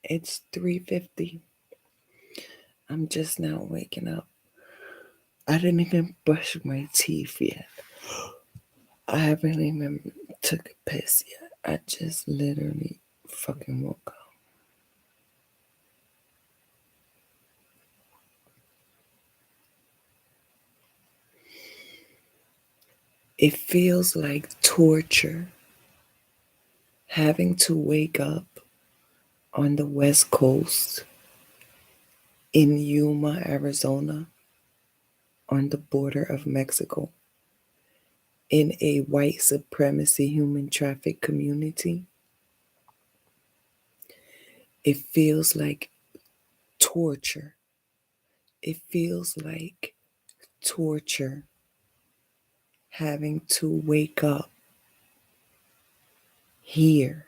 It's 3:50. I'm just now waking up. I didn't even brush my teeth yet. I haven't even took a piss yet. I just literally fucking woke up. It feels like torture having to wake up on the West Coast in Yuma, Arizona, on the border of Mexico, in a white supremacy human traffic community. It feels like torture. It feels like torture having to wake up here.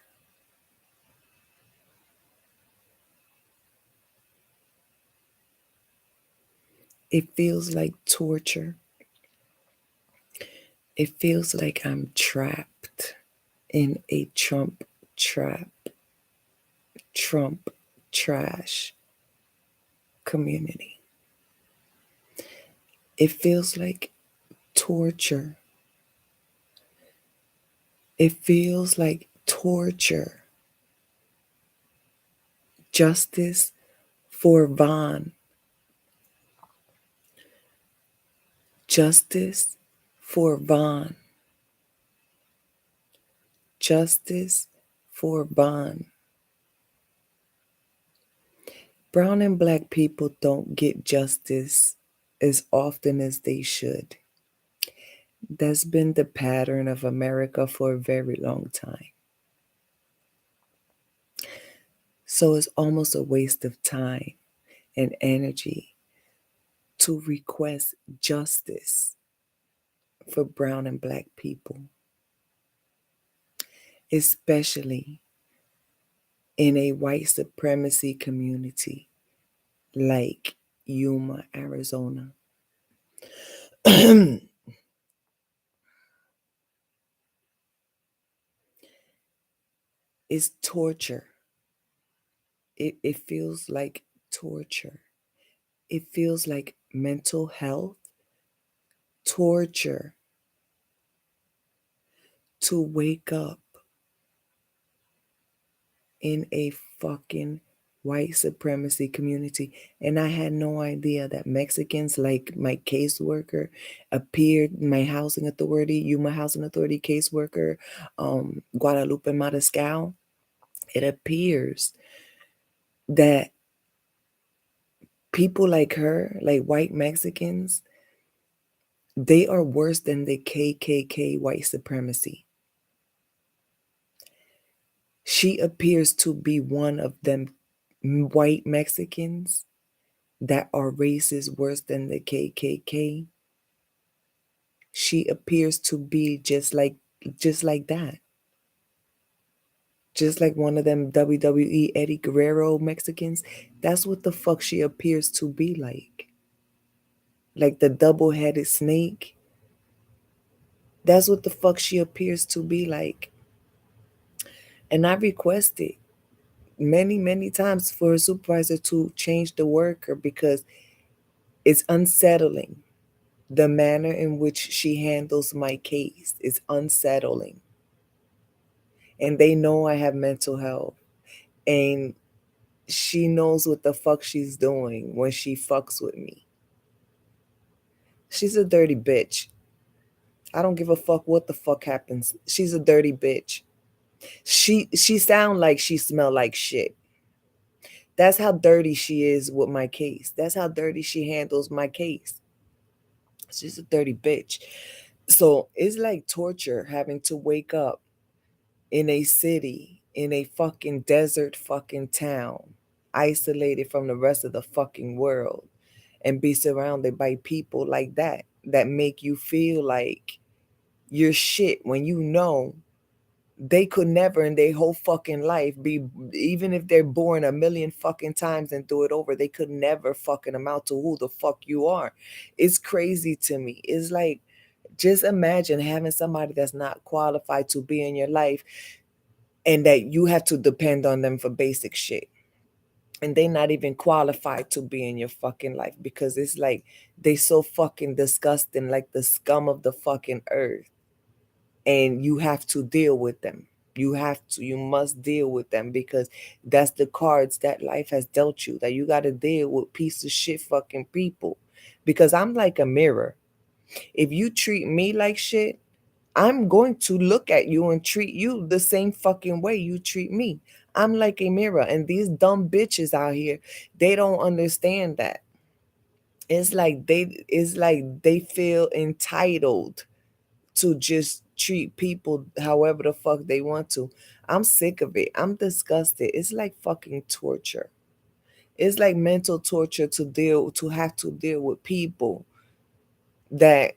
It feels like torture. It feels like I'm trapped in a trap, Trump trash community. It feels like torture. It feels like torture. Justice for Vaughn. Justice for Vaughn. Justice for Vaughn. Brown and black people don't get justice as often as they should. That's been the pattern of America for a very long time. So it's almost a waste of time and energy to request justice for brown and black people, especially in a white supremacy community like Yuma, Arizona. It's torture. It feels like torture. It feels like mental health torture to wake up in a fucking white supremacy community. And I had no idea that Mexicans, like my caseworker, appeared, my housing authority, Yuma Housing Authority caseworker, Guadalupe Mariscal. It appears that people like her, like white Mexicans, they are worse than the KKK white supremacy. She appears to be one of them white Mexicans that are racist worse than the KKK. She appears to be just like that. Just like one of them WWE Eddie Guerrero Mexicans. That's what the fuck she appears to be like. Like the double-headed snake. That's what the fuck she appears to be like. And I requested many, many times for a supervisor to change the worker because it's unsettling. The manner in which she handles my case is unsettling. And they know I have mental health. And she knows what the fuck she's doing when she fucks with me. She's a dirty bitch. I don't give a fuck what the fuck happens. She's a dirty bitch. She sound like she smell like shit. That's how dirty she is with my case. That's how dirty she handles my case. She's a dirty bitch. So it's like torture having to wake up in a city, in a fucking desert fucking town, isolated from the rest of the fucking world, and be surrounded by people like that make you feel like you're shit when you know they could never in their whole fucking life be, even if they're born a million fucking times and do it over, they could never fucking amount to who the fuck you are. It's crazy to me. It's like, just imagine having somebody that's not qualified to be in your life and that you have to depend on them for basic shit. And they not even qualified to be in your fucking life because it's like they so fucking disgusting, like the scum of the fucking earth. And you have to deal with them. You must deal with them because that's the cards that life has dealt you, that you got to deal with piece of shit fucking people. Because I'm like a mirror. If you treat me like shit, I'm going to look at you and treat you the same fucking way you treat me. I'm like a mirror. And these dumb bitches out here, they don't understand that. It's like they feel entitled to just treat people however the fuck they want to. I'm sick of it. I'm disgusted. It's like fucking torture. It's like mental torture to have to deal with people that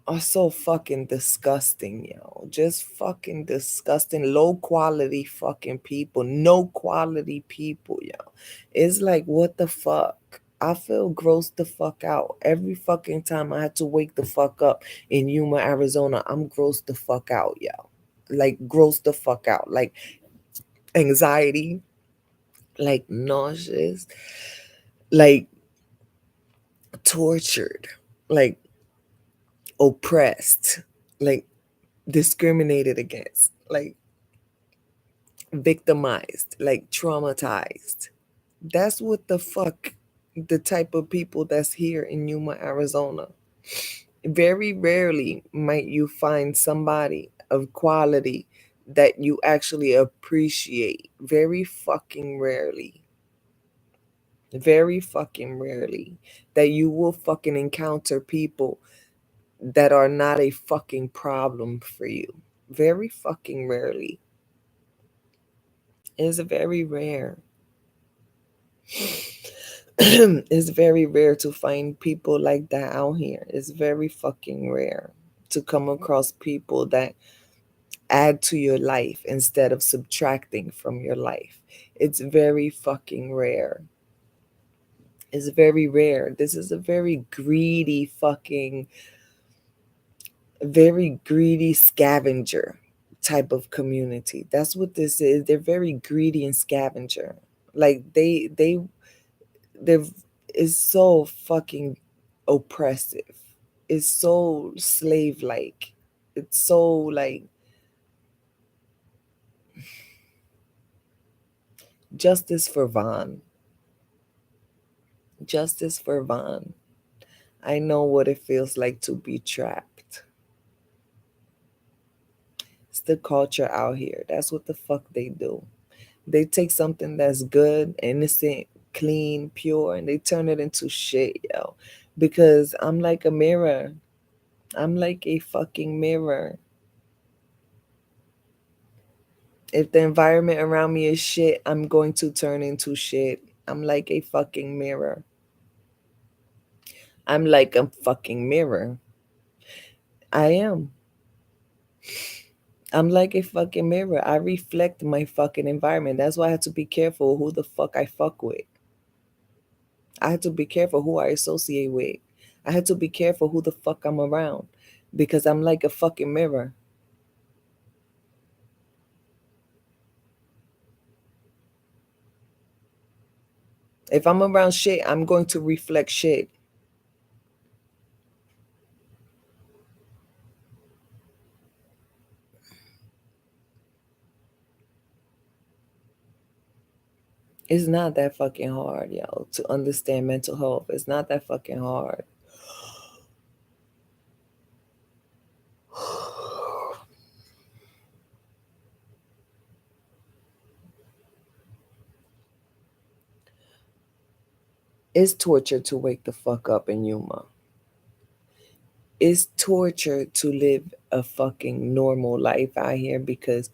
are so fucking disgusting, yo. Just fucking disgusting, low quality fucking people, no quality people, yo. It's like, what the fuck? I feel grossed the fuck out every fucking time I had to wake the fuck up in Yuma, Arizona. I'm grossed the fuck out, yo. Like, grossed the fuck out. Like, anxiety, like, nauseous, like, tortured, like, oppressed, like, discriminated against, like victimized, like traumatized. That's what the fuck the type of people that's here in Yuma, Arizona. Very rarely might you find somebody of quality that you actually appreciate. Very fucking rarely. Very fucking rarely that you will fucking encounter people that are not a fucking problem for you. Very fucking rarely. It's very rare. It's very rare to find people like that out here. It's very fucking rare to come across people that add to your life instead of subtracting from your life. It's very fucking rare. It's very rare. This is a very greedy scavenger type of community. That's what this is. They're very greedy and scavenger. Like they're is so fucking oppressive. It's so slave like. It's so like justice for Vaughn. Justice for Vaughn. I know what it feels like to be trapped. It's the culture out here. That's what the fuck they do. They take something that's good, innocent, clean, pure, and they turn it into shit, yo. Because I'm like a mirror. I'm like a fucking mirror. If the environment around me is shit, I'm going to turn into shit. I'm like a fucking mirror. I'm like a fucking mirror. I am. I'm like a fucking mirror. I reflect my fucking environment. That's why I have to be careful who the fuck I fuck with. I had to be careful who I associate with. I had to be careful who the fuck I'm around because I'm like a fucking mirror. If I'm around shit, I'm going to reflect shit. It's not that fucking hard, yo, to understand mental health. It's not that fucking hard. It's torture to wake the fuck up in Yuma. It's torture to live a fucking normal life out here because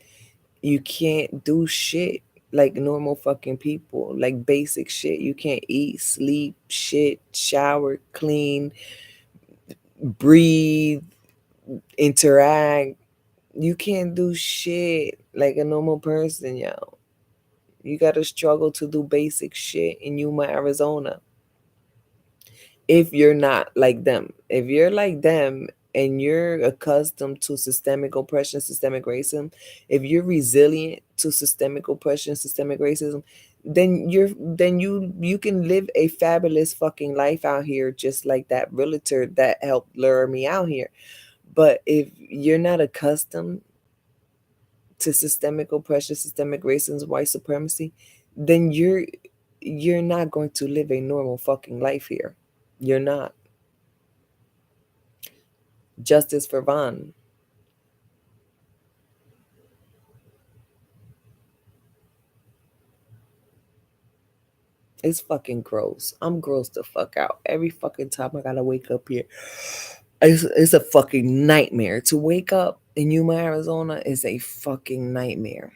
you can't do shit like normal fucking people, like basic shit. You can't eat, sleep, shit, shower, clean, breathe, interact. You can't do shit like a normal person, yo. You gotta struggle to do basic shit in Yuma, Arizona. If you're not like them. If you're like them, and you're accustomed to systemic oppression, systemic racism, if you're resilient to systemic oppression, systemic racism, then you can live a fabulous fucking life out here, just like that realtor that helped lure me out here. But if you're not accustomed to systemic oppression, systemic racism, white supremacy, then you're not going to live a normal fucking life here. You're not. Justice for Von. It's fucking gross. I'm gross the fuck out. Every fucking time I gotta wake up here. It's a fucking nightmare. To wake up in Yuma, Arizona is a fucking nightmare.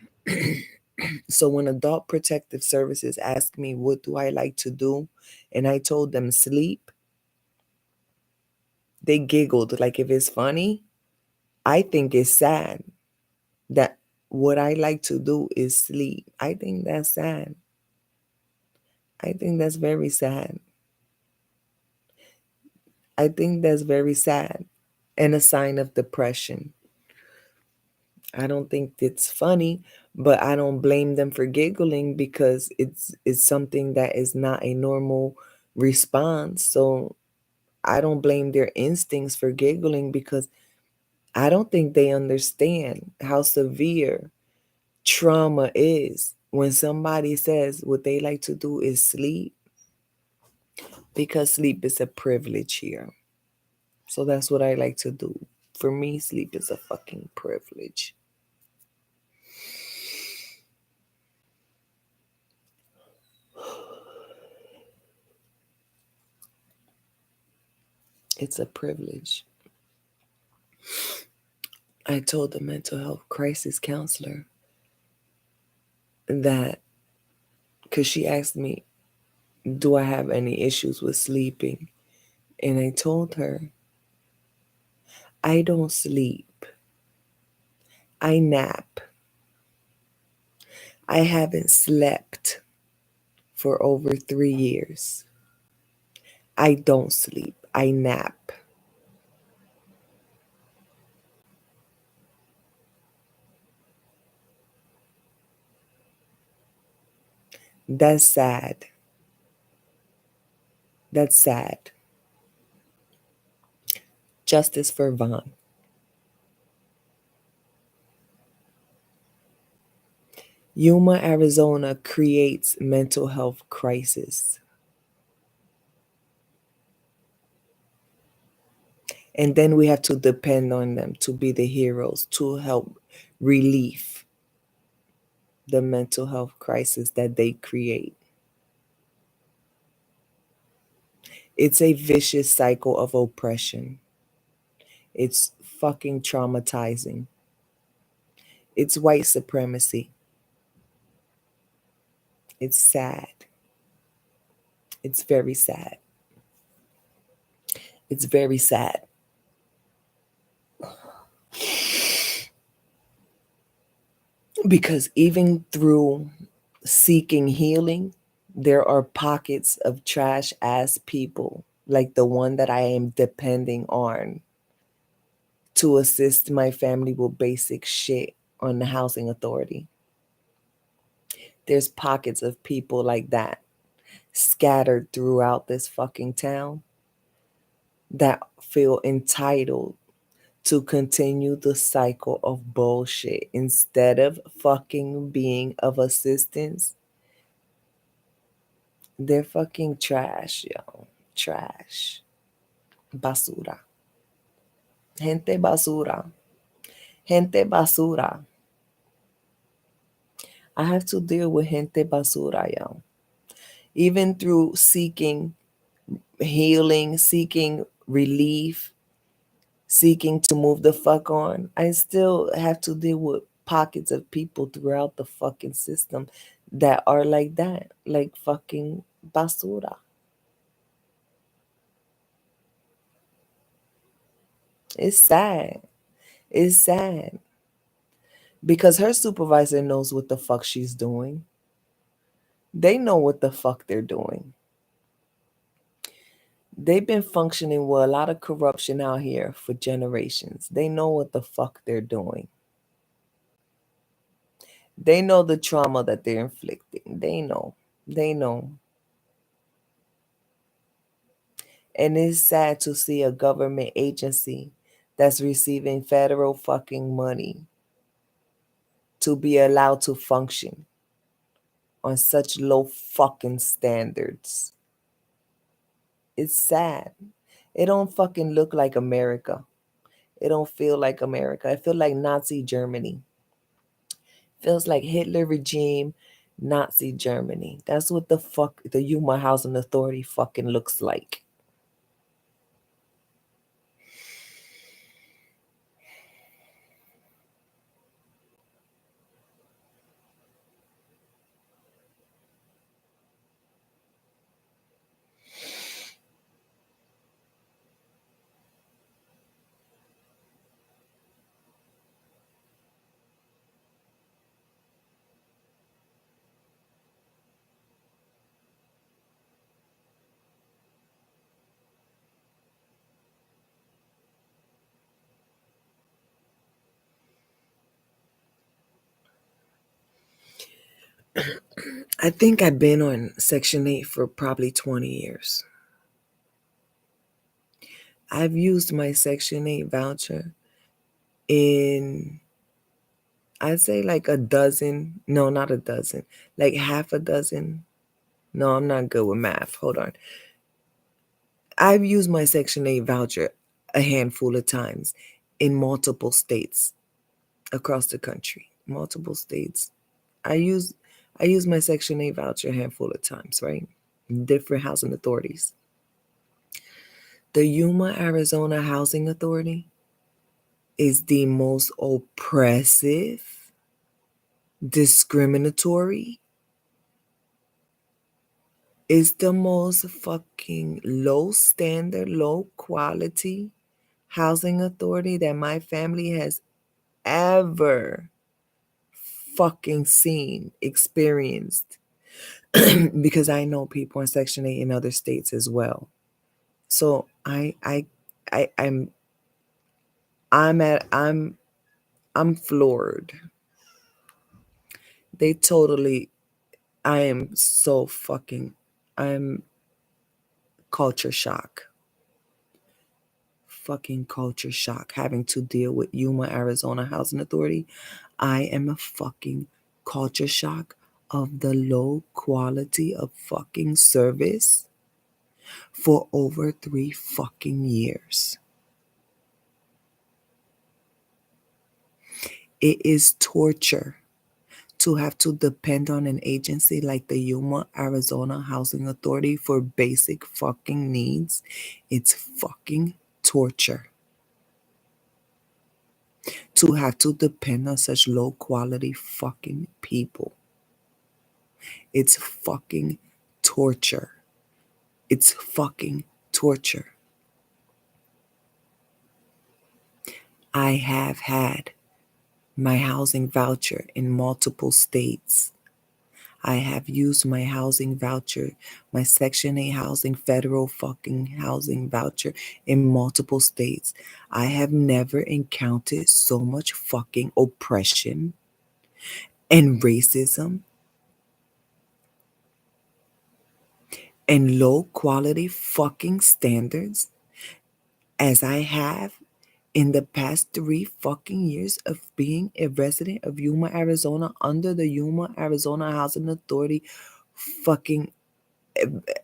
So when Adult Protective Services asked me what do I like to do, and I told them sleep, they giggled like if it's funny. I think it's sad that what I like to do is sleep. I think that's sad. I think that's very sad. I think that's very sad and a sign of depression. I don't think it's funny, but I don't blame them for giggling because it's something that is not a normal response. So I don't blame their instincts for giggling because I don't think they understand how severe trauma is when somebody says what they like to do is sleep, because sleep is a privilege here. So that's what I like to do. For me, sleep is a fucking privilege. It's a privilege. I told the mental health crisis counselor that, because she asked me, do I have any issues with sleeping? And I told her, I don't sleep. I nap. I haven't slept for over 3 years. I don't sleep. I nap. That's sad. That's sad. Justice for Vaughn. Yuma, Arizona creates mental health crisis. And then we have to depend on them to be the heroes to help relieve the mental health crisis that they create. It's a vicious cycle of oppression. It's fucking traumatizing. It's white supremacy. It's sad. It's very sad. It's very sad. Because even through seeking healing, there are pockets of trash ass people like the one that I am depending on to assist my family with basic shit on the housing authority. There's pockets of people like that scattered throughout this fucking town that feel entitled to continue the cycle of bullshit instead of fucking being of assistance. They're fucking trash, yo. Trash. Basura. Gente basura. Gente basura. I have to deal with gente basura, yo. Even through seeking healing, seeking relief, seeking to move the fuck on, I still have to deal with pockets of people throughout the fucking system that are like that, like fucking basura. It's sad. It's sad. Because her supervisor knows what the fuck she's doing. They know what the fuck they're doing. They've been functioning with a lot of corruption out here for generations. They know what the fuck they're doing. They know the trauma that they're inflicting. They know. They know. And it's sad to see a government agency that's receiving federal fucking money to be allowed to function on such low fucking standards. It's sad. It don't fucking look like America. It don't feel like America. It feels like Nazi Germany. Feels like Hitler regime, Nazi Germany. That's what the fuck the YUMA Housing Authority fucking looks like. I think I've been on Section 8 for probably 20 years. I've used my Section 8 voucher in, I'd say like a dozen. No, not a dozen. Like half a dozen. No, I'm not good with math. Hold on. I've used my Section 8 voucher a handful of times in multiple states across the country. Multiple states. I use my Section 8 voucher a handful of times, right? Different housing authorities. The Yuma, Arizona Housing Authority is the most oppressive, discriminatory, is the most fucking low standard, low quality housing authority that my family has ever fucking seen, experienced. Because I know people in Section 8 in other states as well. So I'm at I'm floored. They totally I am so fucking I'm culture shock. Fucking culture shock having to deal with Yuma, Arizona Housing Authority. I am a fucking culture shock of the low quality of fucking service for over 3 fucking years. It is torture to have to depend on an agency like the Yuma, Arizona Housing Authority for basic fucking needs. It's fucking torture to have to depend on such low quality fucking people. It's fucking torture. It's fucking torture. I have had my housing voucher in multiple states. I have used my housing voucher, my Section 8 housing, federal fucking housing voucher in multiple states. I have never encountered so much fucking oppression and racism and low quality fucking standards as I have in the past 3 fucking years of being a resident of Yuma, Arizona, under the Yuma, Arizona Housing Authority fucking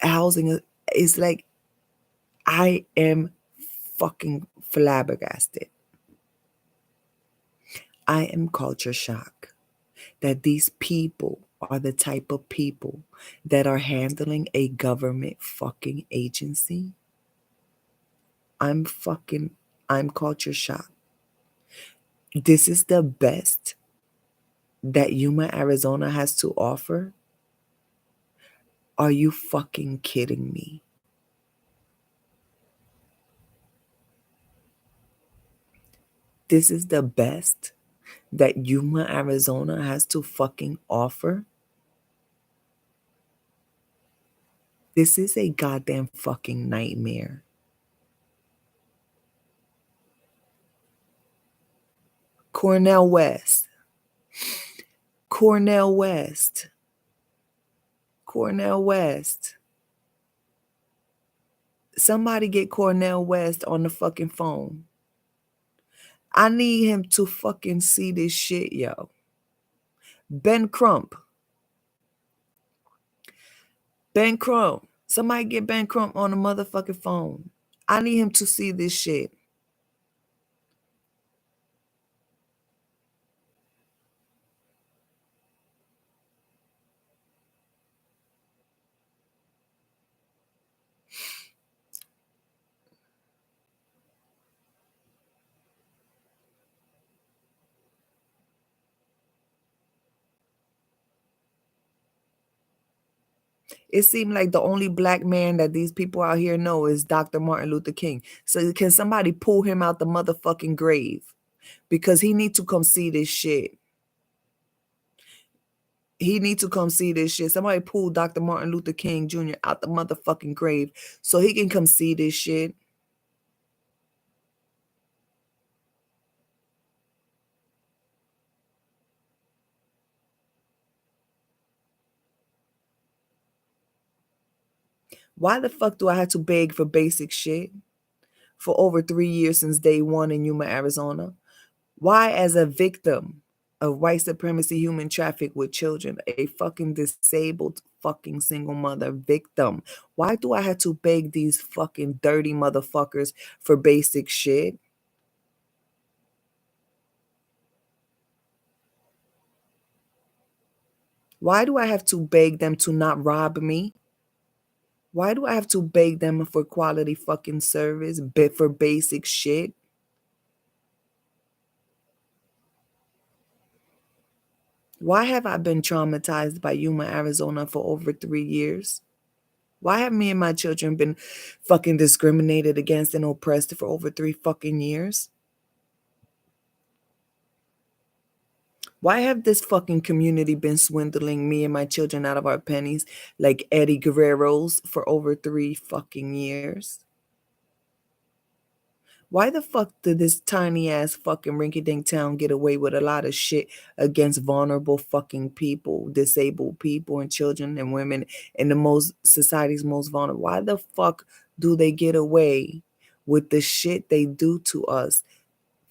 housing. It's like I am fucking flabbergasted. I am culture shocked that these people are the type of people that are handling a government fucking agency. I'm culture shocked. This is the best that Yuma, Arizona has to offer? Are you fucking kidding me? This is the best that Yuma, Arizona has to fucking offer? This is a goddamn fucking nightmare. Cornell West. Cornell West. Cornell West. Somebody get Cornell West on the fucking phone. I need him to fucking see this shit, yo. Ben Crump. Ben Crump. Somebody get Ben Crump on the motherfucking phone. I need him to see this shit. It seemed like the only black man that these people out here know is Dr. Martin Luther King. So can somebody pull him out the motherfucking grave? Because he need to come see this shit. He need to come see this shit. Somebody pull Dr. Martin Luther King Jr. out the motherfucking grave so he can come see this shit. Why the fuck do I have to beg for basic shit for over 3 years since day one in Yuma, Arizona? Why, as a victim of white supremacy, human traffic with children, a fucking disabled fucking single mother victim, why do I have to beg these fucking dirty motherfuckers for basic shit? Why do I have to beg them to not rob me? Why do I have to beg them for quality fucking service, for basic shit? Why have I been traumatized by Yuma, Arizona for over 3 years? Why have me and my children been fucking discriminated against and oppressed for over 3 fucking years? Why have this fucking community been swindling me and my children out of our pennies like Eddie Guerrero's for over 3 fucking years? Why the fuck did this tiny ass fucking rinky-dink town get away with a lot of shit against vulnerable fucking people, disabled people and children and women and the most society's most vulnerable? Why the fuck do they get away with the shit they do to us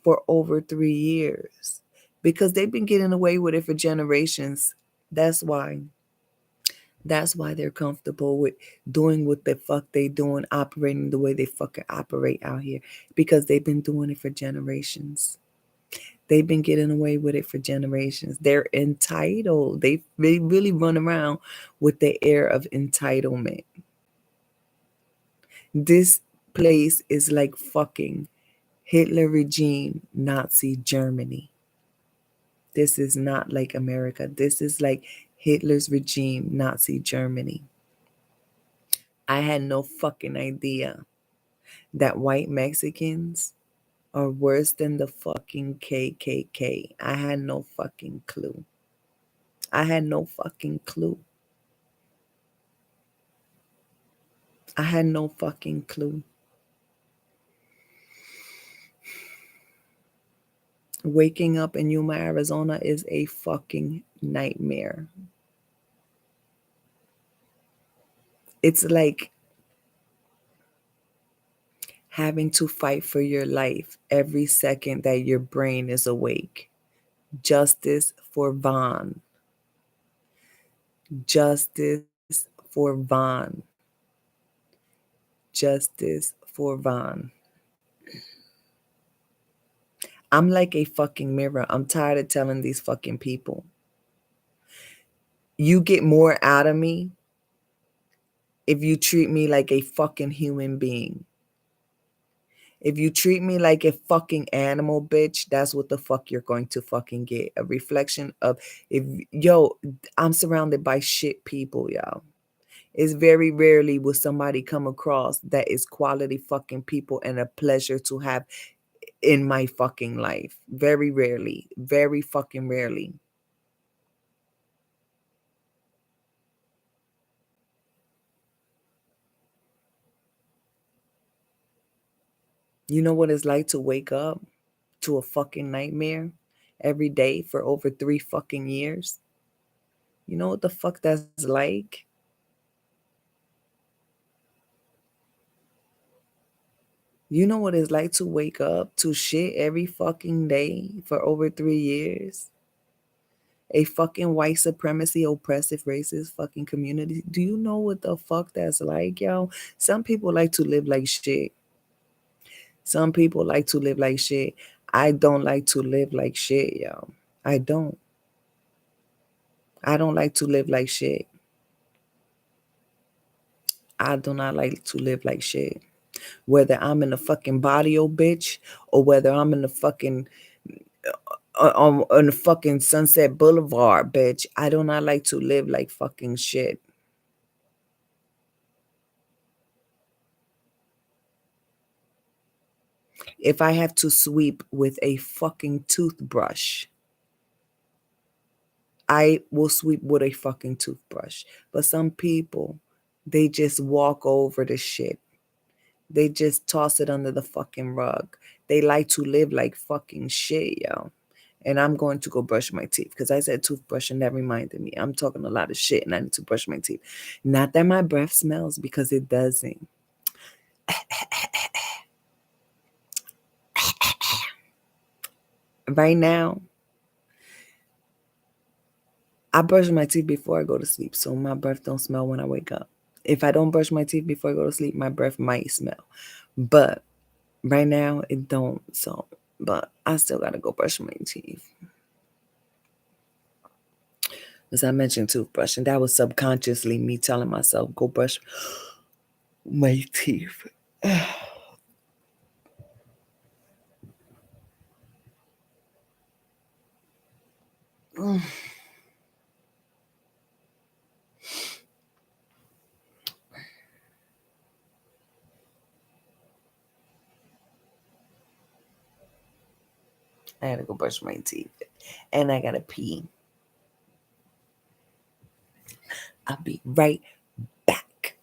for over 3 years? Because they've been getting away with it for generations. That's why. That's why they're comfortable with doing what the fuck they doing, operating the way they fucking operate out here. Because they've been doing it for generations. They've been getting away with it for generations. They're entitled. They really run around with the air of entitlement. This place is like fucking Hitler regime, Nazi Germany. This is not like America. This is like Hitler's regime, Nazi Germany. I had no fucking idea that white Mexicans are worse than the fucking KKK. I had no fucking clue. I had no fucking clue. I had no fucking clue. Waking up in Yuma, Arizona is a fucking nightmare. It's like having to fight for your life every second that your brain is awake. Justice for Vaughn. Justice for Vaughn. Justice for Vaughn. I'm like a fucking mirror. I'm tired of telling these fucking people. You get more out of me if you treat me like a fucking human being. If you treat me like a fucking animal, bitch, that's what the fuck you're going to fucking get. A reflection of, I'm surrounded by shit people, y'all. It's very rarely will somebody come across that is quality fucking people and a pleasure to have in my fucking life. Very rarely. Very fucking rarely. You know what it's like to wake up to a fucking nightmare every day for over 3 fucking years? You know what the fuck that's like? You know what it's like to wake up to shit every fucking day for over 3 years? A fucking white supremacy, oppressive, racist fucking community. Do you know what the fuck that's like, yo? Some people like to live like shit. Some people like to live like shit. I don't like to live like shit, yo. I don't. I don't like to live like shit. I do not like to live like shit. Whether I'm in a fucking barrio, bitch, or whether I'm in the fucking on the fucking Sunset Boulevard, bitch. I do not like to live like fucking shit. If I have to sweep with a fucking toothbrush, I will sweep with a fucking toothbrush. But some people, they just walk over the shit. They just toss it under the fucking rug. They like to live like fucking shit, yo. And I'm going to go brush my teeth because I said toothbrush and that reminded me. I'm talking a lot of shit and I need to brush my teeth. Not that my breath smells, because it doesn't. Right now, I brush my teeth before I go to sleep, so my breath don't smell when I wake up. If I don't brush my teeth before I go to sleep, my breath might smell. But right now, it don't. So, but I still gotta go brush my teeth. As I mentioned toothbrushing, that was subconsciously me telling myself, go brush my teeth. I gotta go brush my teeth. And I gotta pee. I'll be right back.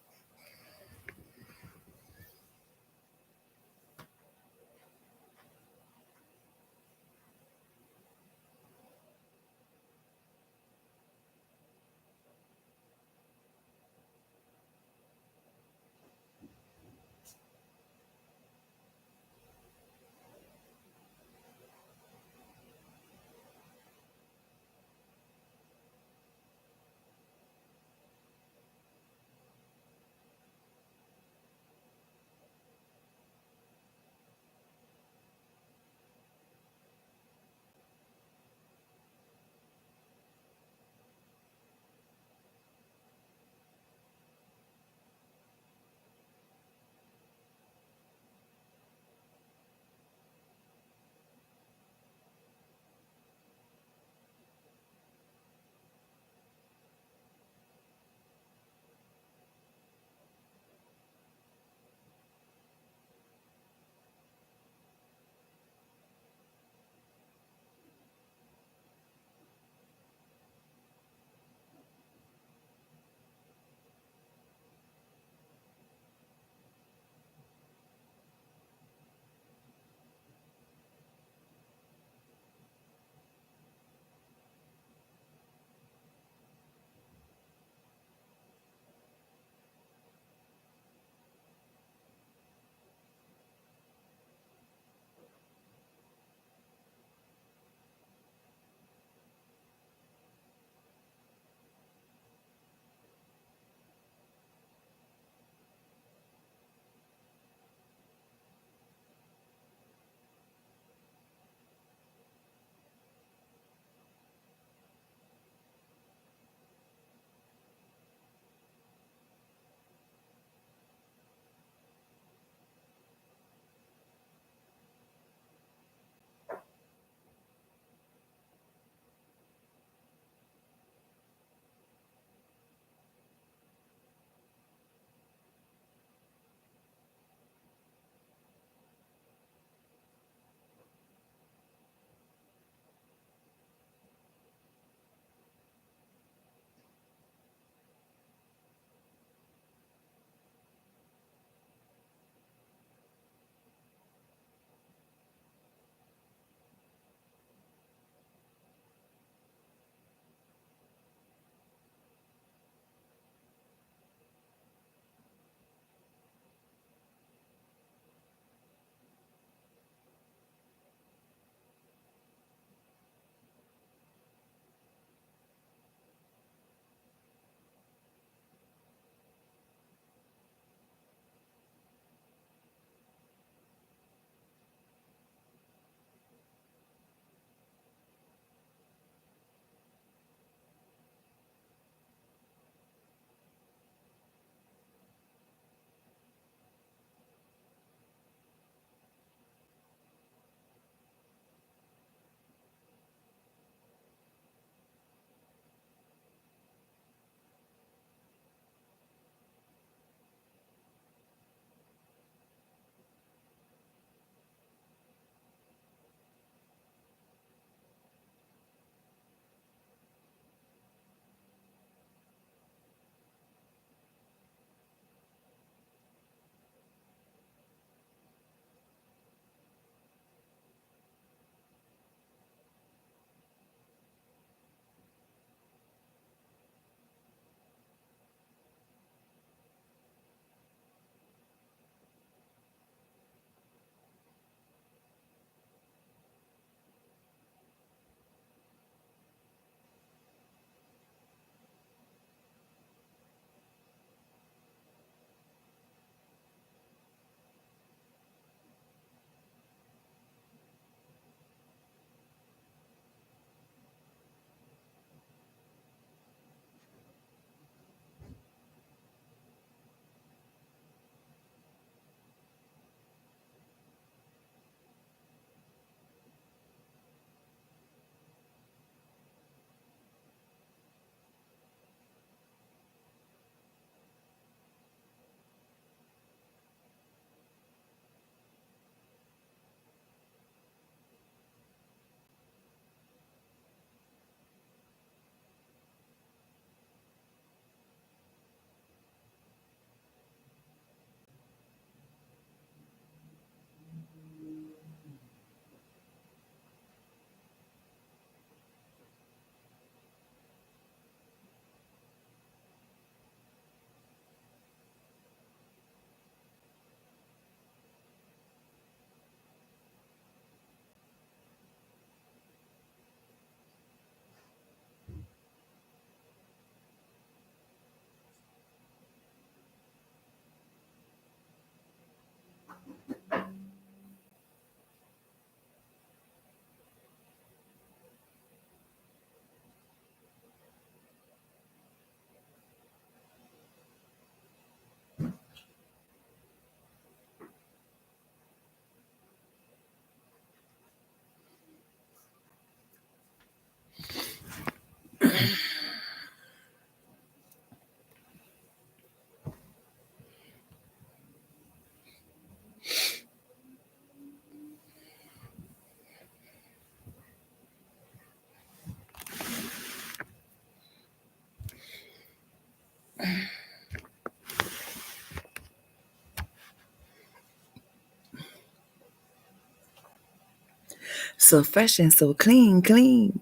So fresh and so clean, clean.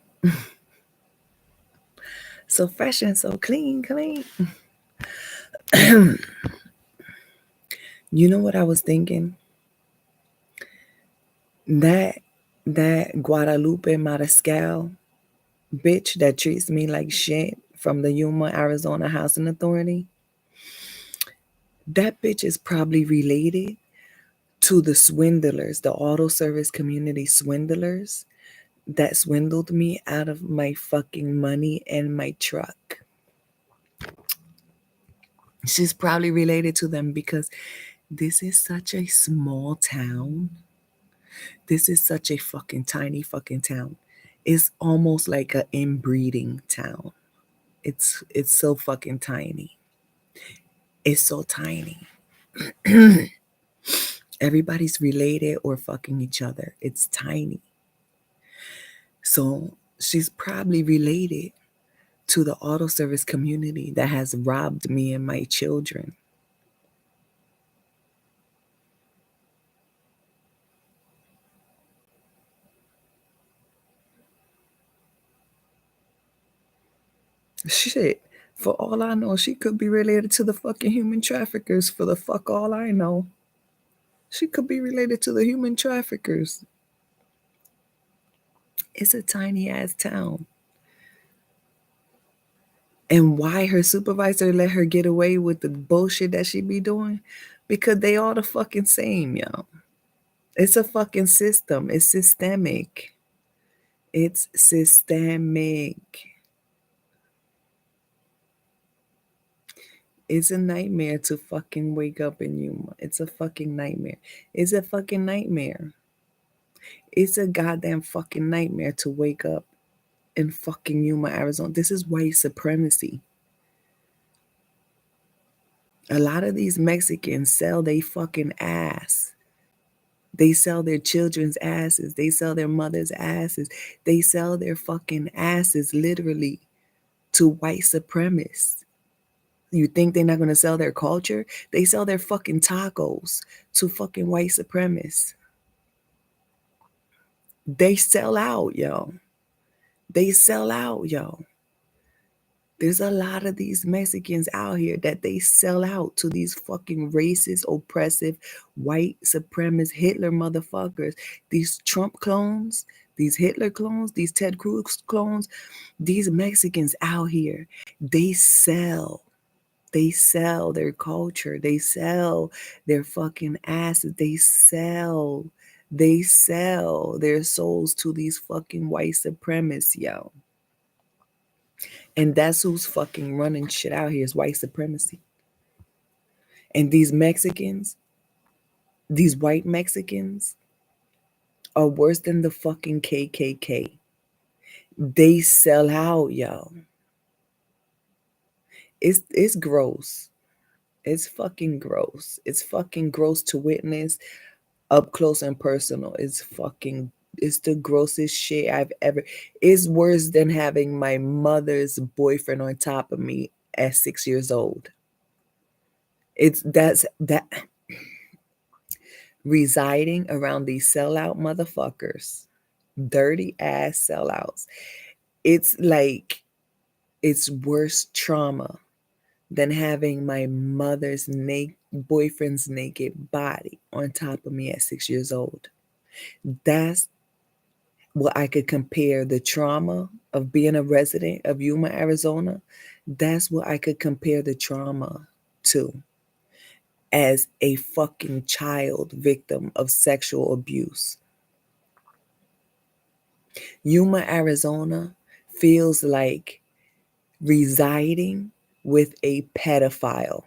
So fresh and so clean, clean. You know what I was thinking? That that Guadalupe Mariscal bitch that treats me like shit from the Yuma, Arizona Housing Authority. That bitch is probably related to the swindlers, the auto service community swindlers that swindled me out of my fucking money and my truck. She's probably related to them because this is such a small town. This is such a fucking tiny fucking town. It's almost like an inbreeding town. It's so fucking tiny. It's so tiny. Everybody's related or fucking each other. It's tiny. So she's probably related to the auto service community that has robbed me and my children. Shit. For all I know, she could be related to the fucking human traffickers. For the fuck all I know. She could be related to the human traffickers. It's a tiny ass town. And why her supervisor let her get away with the bullshit that she be doing? Because they all the fucking same, yo. It's a fucking system. It's systemic. It's systemic. It's a nightmare to fucking wake up in Yuma. It's a fucking nightmare. It's a fucking nightmare. It's a goddamn fucking nightmare to wake up in fucking Yuma, Arizona. This is white supremacy. A lot of these Mexicans sell they fucking ass. They sell their children's asses. They sell their mother's asses. They sell their fucking asses literally to white supremacists. You think they're not going to sell their culture? They sell their fucking tacos to fucking white supremacists. They sell out, yo. They sell out, yo. There's a lot of these Mexicans out here that they sell out to these fucking racist, oppressive, white supremacist Hitler motherfuckers. These Trump clones, these Hitler clones, these Ted Cruz clones, these Mexicans out here, they sell. They sell their culture. They sell their fucking asses. They sell their souls to these fucking white supremacists, yo. And that's who's fucking running shit out here is white supremacy. And these Mexicans, these white Mexicans, are worse than the fucking KKK. They sell out, yo. It's gross. It's fucking gross. It's fucking gross to witness up close and personal. It's the grossest shit I've ever. It's worse than having my mother's boyfriend on top of me at 6 years old. It's that's that residing around these sellout motherfuckers, dirty ass sellouts. It's like it's worse trauma than having my mother's boyfriend's naked body on top of me at 6 years old. That's what I could compare the trauma of being a resident of Yuma, Arizona. That's what I could compare the trauma to as a fucking child victim of sexual abuse. Yuma, Arizona feels like residing with a pedophile.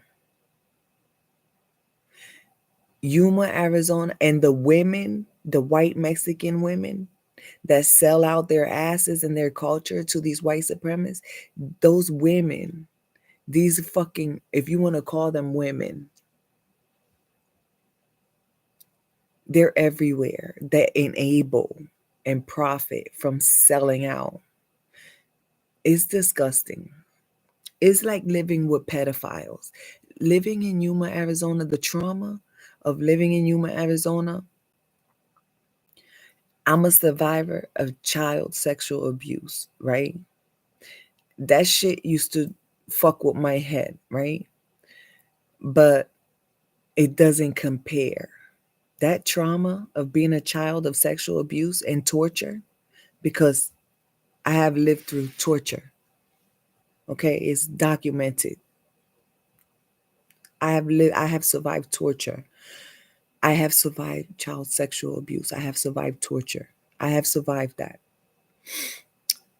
Yuma, Arizona, and the women, the white Mexican women, that sell out their asses and their culture to these white supremacists, those women, these fucking, if you want to call them women, they're everywhere that enable and profit from selling out. It's disgusting. It's like living with pedophiles. Living in Yuma, Arizona, the trauma of living in Yuma, Arizona. I'm a survivor of child sexual abuse, right? That shit used to fuck with my head, right? But it doesn't compare. That trauma of being a child of sexual abuse and torture, because I have lived through torture. Okay, it's documented. I have survived torture. I have survived child sexual abuse. I have survived torture. I have survived that.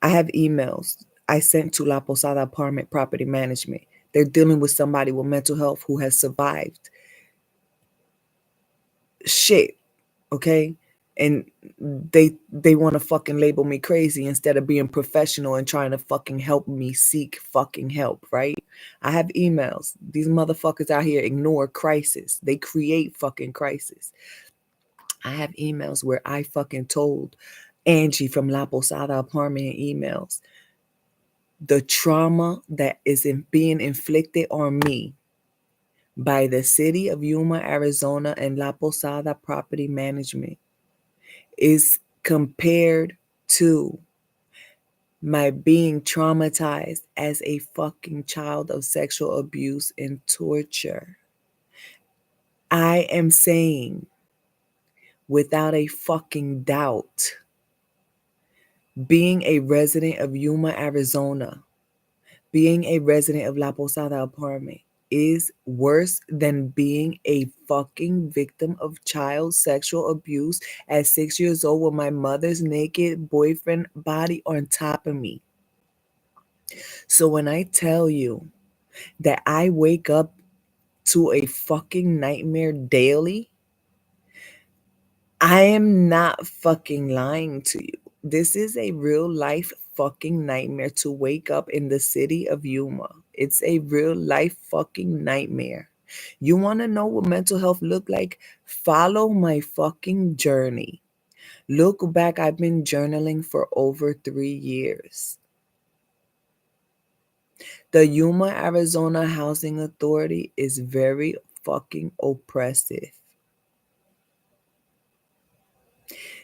I have emails I sent to La Posada Apartment Property Management. They're dealing with somebody with mental health who has survived shit, okay? And they want to fucking label me crazy instead of being professional and trying to fucking help me seek fucking help, right? I have emails. These motherfuckers out here ignore crisis. They create fucking crisis. I have emails where I fucking told Angie from La Posada Apartment emails the trauma that is being inflicted on me by the city of Yuma, Arizona, and La Posada Property Management is compared to my being traumatized as a fucking child of sexual abuse and torture. I am saying without a fucking doubt, being a resident of Yuma, Arizona, being a resident of La Posada Apartment is worse than being a fucking victim of child sexual abuse at 6 years old with my mother's naked boyfriend body on top of me. So when I tell you that I wake up to a fucking nightmare daily, I am not fucking lying to you. This is a real life fucking nightmare to wake up in the city of Yuma. It's a real life fucking nightmare. You want to know what mental health look like? Follow my fucking journey. Look back, I've been journaling for over 3 years. The Yuma, Arizona Housing Authority is very fucking oppressive.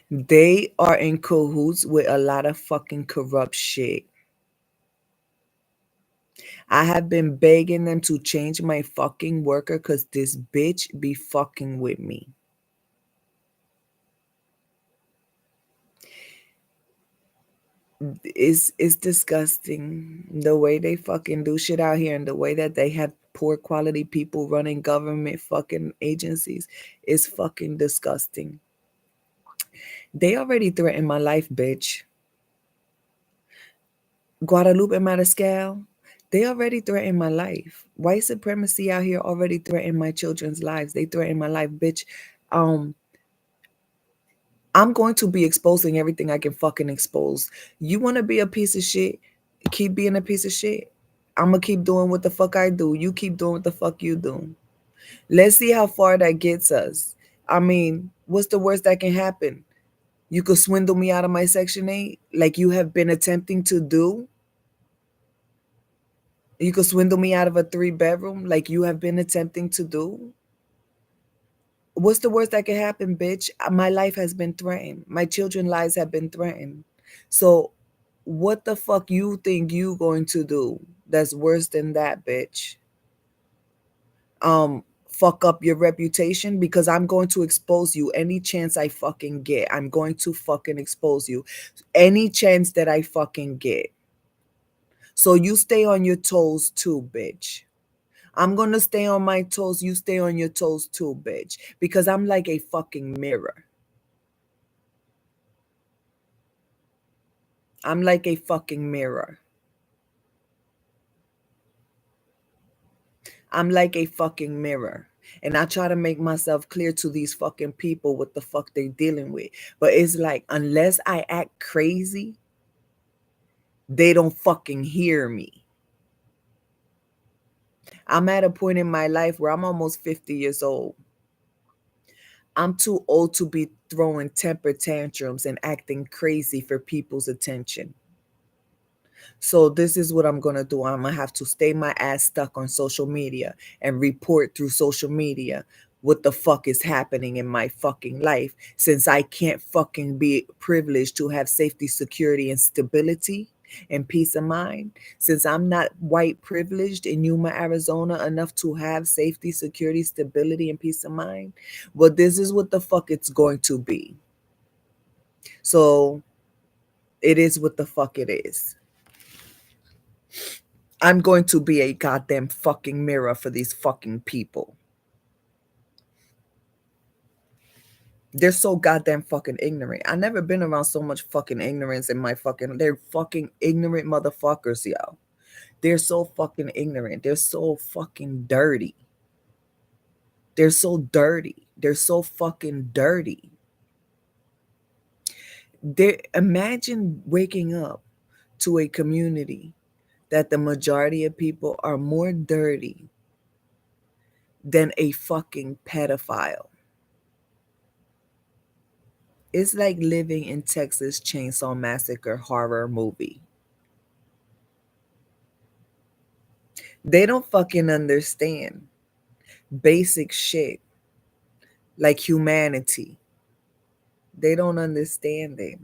They are in cahoots with a lot of fucking corrupt shit. I have been begging them to change my fucking worker because this bitch be fucking with me. It's disgusting the way they fucking do shit out here and the way that they have poor quality people running government fucking agencies is fucking disgusting. They already threatened my life, bitch. Guadalupe and Mariscal, they already threatened my life. White supremacy out here already threatened my children's lives. They threatened my life, bitch. I'm going to be exposing everything I can fucking expose. You want to be a piece of shit? Keep being a piece of shit. I'm going to keep doing what the fuck I do. You keep doing what the fuck you do. Let's see how far that gets us. I mean, what's the worst that can happen? You could swindle me out of my Section 8 like you have been attempting to do. You could swindle me out of a 3-bedroom like you have been attempting to do. What's the worst that can happen, bitch? My life has been threatened. My children's lives have been threatened. So what the fuck you think you going to do that's worse than that, bitch? Fuck up your reputation? Because I'm going to expose you any chance I fucking get. I'm going to fucking expose you any chance that I fucking get. So you stay on your toes too, bitch. I'm going to stay on my toes. You stay on your toes too, bitch. Because I'm like a fucking mirror. I'm like a fucking mirror. I'm like a fucking mirror. And I try to make myself clear to these fucking people what the fuck they dealing with. But it's like, unless I act crazy, they don't fucking hear me. I'm at a point in my life where I'm almost 50 years old. I'm too old to be throwing temper tantrums and acting crazy for people's attention. So this is what I'm going to do. I'm going to have to stay my ass stuck on social media and report through social media what the fuck is happening in my fucking life, since I can't fucking be privileged to have safety, security, and stability and peace of mind. Since I'm not white privileged in Yuma, Arizona enough to have safety, security, stability, and peace of mind. Well, this is what the fuck it's going to be. So it is what the fuck it is. I'm going to be a goddamn fucking mirror for these fucking people. They're so goddamn fucking ignorant. I never been around so much fucking ignorance in my fucking... They're fucking ignorant motherfuckers, yo. They're so fucking ignorant. They're so fucking dirty. They're so dirty. They're so fucking dirty. Imagine waking up to a community that the majority of people are more dirty than a fucking pedophile. It's like living in Texas Chainsaw Massacre horror movie. They don't fucking understand basic shit like humanity. They don't understand it.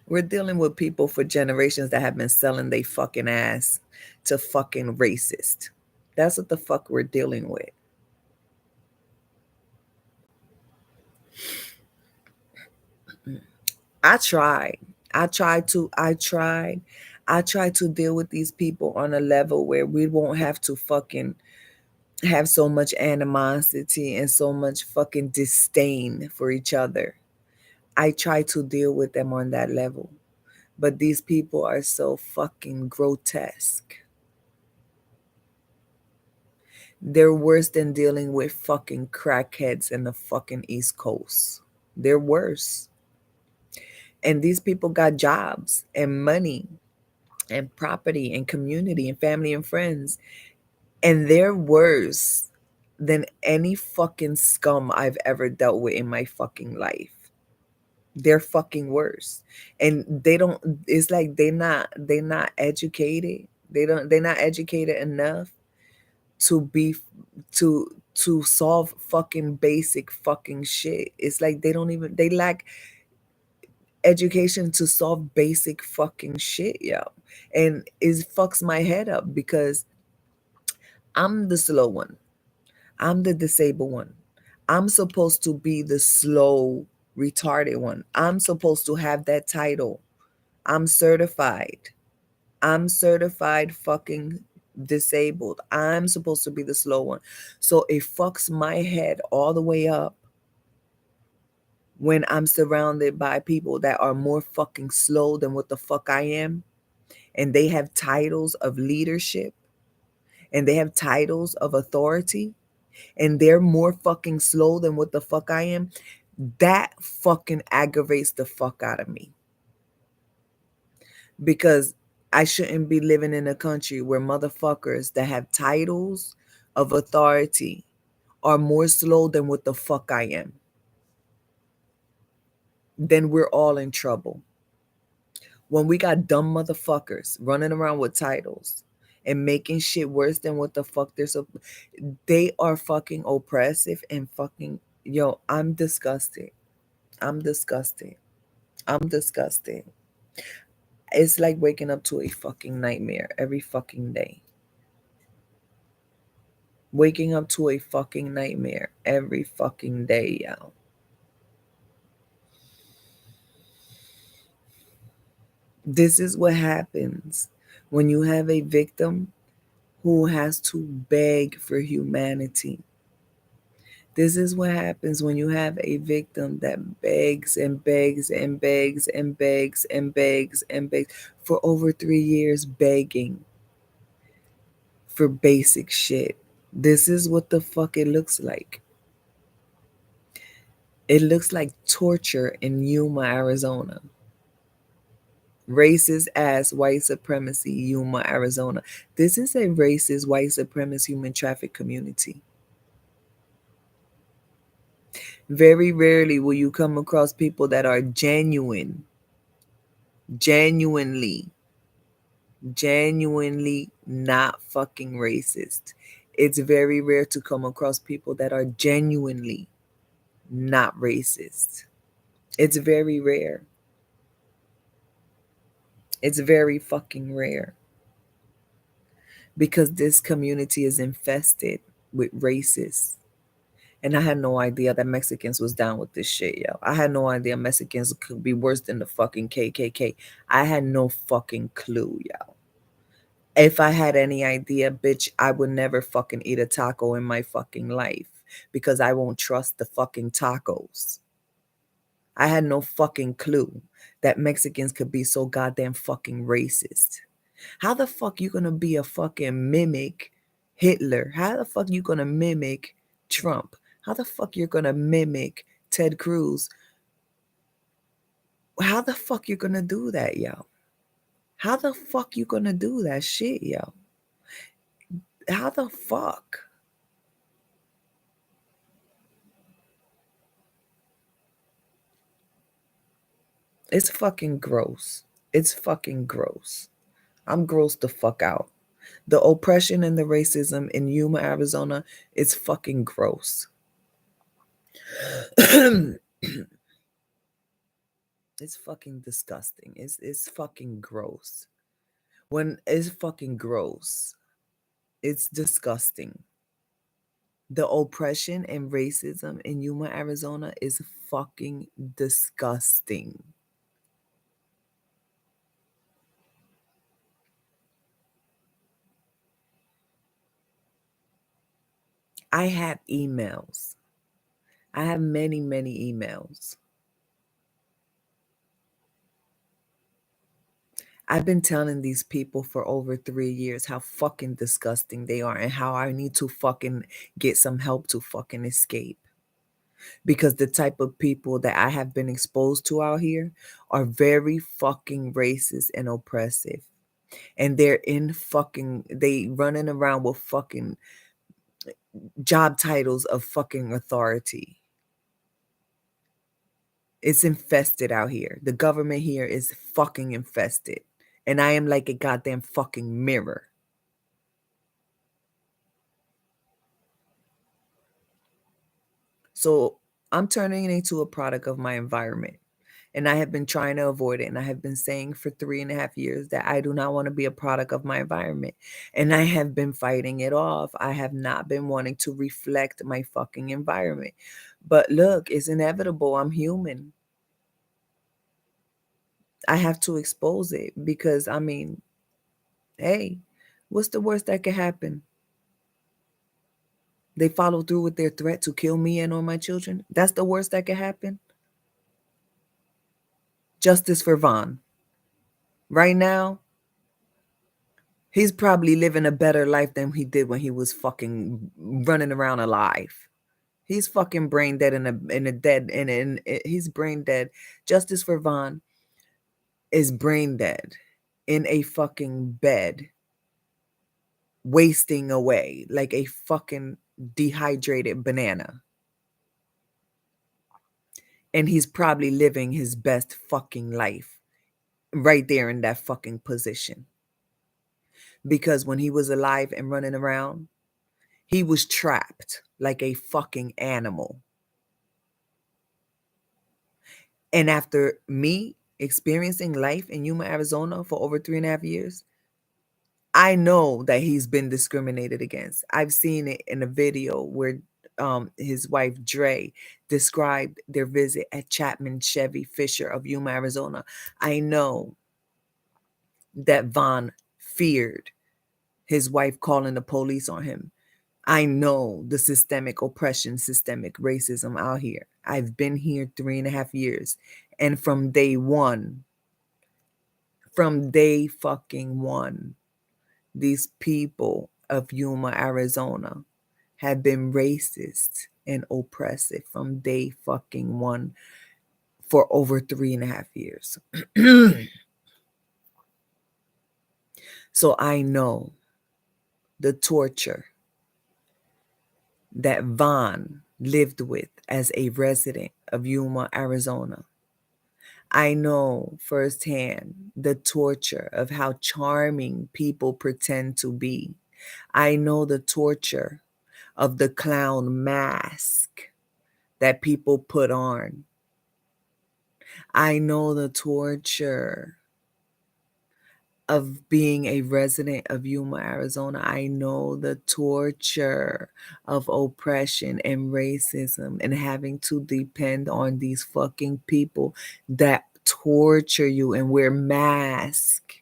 We're dealing with people for generations that have been selling they fucking ass to fucking racist. That's what the fuck we're dealing with. I tried to deal with these people on a level where we won't have to fucking have so much animosity and so much fucking disdain for each other. I try to deal with them on that level. But these people are so fucking grotesque. They're worse than dealing with fucking crackheads in the fucking East Coast. They're worse. And these people got jobs and money and property and community and family and friends. And they're worse than any fucking scum I've ever dealt with in my fucking life. They're fucking worse. And they don't, it's like they're not educated. They're not educated enough to be, to solve fucking basic fucking shit. It's like they lack education to solve basic fucking shit, yo. And it fucks my head up because I'm the slow one. I'm the disabled one. I'm supposed to be the slow, retarded one. I'm supposed to have that title. I'm certified. I'm certified fucking disabled. I'm supposed to be the slow one. So it fucks my head all the way up when I'm surrounded by people that are more fucking slow than what the fuck I am. And they have titles of leadership. And they have titles of authority. And they're more fucking slow than what the fuck I am. That fucking aggravates the fuck out of me. Because I shouldn't be living in a country where motherfuckers that have titles of authority are more slow than what the fuck I am. Then we're all in trouble. When we got dumb motherfuckers running around with titles and making shit worse than what the fuck they are fucking oppressive and fucking, yo, I'm disgusted. I'm disgusted. I'm disgusted. It's like waking up to a fucking nightmare every fucking day. Waking up to a fucking nightmare every fucking day, yo. This is what happens when you have a victim who has to beg for humanity. This is what happens when you have a victim that begs and begs and begs and begs and begs and begs for over 3 years, begging for basic shit. This is what the fuck it looks like. It looks like torture in Yuma, Arizona. Racist ass white supremacy, Yuma, Arizona. This is a racist white supremacist human traffic community. Very rarely will you come across people that are genuinely not fucking racist. It's very rare to come across people that are genuinely not racist. It's very rare. It's very fucking rare. Because this community is infested with racists. And I had no idea that Mexicans was down with this shit, yo. I had no idea Mexicans could be worse than the fucking KKK. I had no fucking clue, yo. If I had any idea, bitch, I would never fucking eat a taco in my fucking life because I won't trust the fucking tacos. I had no fucking clue that Mexicans could be so goddamn fucking racist. How the fuck you gonna be a fucking mimic Hitler? How the fuck you gonna mimic Trump? How the fuck you're gonna mimic Ted Cruz? How the fuck you gonna do that, yo? How the fuck you gonna do that shit, yo? How the fuck? It's fucking gross. It's fucking gross. I'm grossed the fuck out. The oppression and the racism in Yuma, Arizona is fucking gross. It's fucking disgusting. It's fucking gross. When it's fucking gross. It's disgusting. The oppression and racism in Yuma, Arizona is fucking disgusting. I have emails. I have many, many emails. I've been telling these people for over 3 years how fucking disgusting they are and how I need to fucking get some help to fucking escape. Because the type of people that I have been exposed to out here are very fucking racist and oppressive. And they running around with fucking job titles of fucking authority. It's infested out here. The government here is fucking infested. And I am like a goddamn fucking mirror. So I'm turning into a product of my environment. And I have been trying to avoid it. And I have been saying for 3.5 years that I do not want to be a product of my environment. And I have been fighting it off. I have not been wanting to reflect my fucking environment. But look, it's inevitable. I'm human. I have to expose it because, I mean, hey, what's the worst that could happen? They follow through with their threat to kill me and or my children. That's the worst that could happen. Justice for Vaughn. Right now, he's probably living a better life than he did when he was fucking running around alive. He's fucking brain dead he's brain dead. Justice for Vaughn is brain dead in a fucking bed, wasting away like a fucking dehydrated banana. And he's probably living his best fucking life right there in that fucking position. Because when he was alive and running around, he was trapped like a fucking animal. And after me experiencing life in Yuma, Arizona for over 3.5 years, I know that he's been discriminated against. I've seen it in a video where his wife Dre described their visit at Chapman Chevy Fisher of Yuma, Arizona. I know that Vaughn feared his wife calling the police on him. I know the systemic oppression, systemic racism out here. I've been here 3.5 years. And from day one, from day fucking one, these people of Yuma, Arizona have been racist and oppressive from day fucking one for over 3.5 years. So I know the torture that Vaughn lived with as a resident of Yuma, Arizona. I know firsthand the torture of how charming people pretend to be. I know the torture of the clown mask that people put on. I know the torture of being a resident of Yuma, Arizona. I know the torture of oppression and racism and having to depend on these fucking people that torture you and wear masks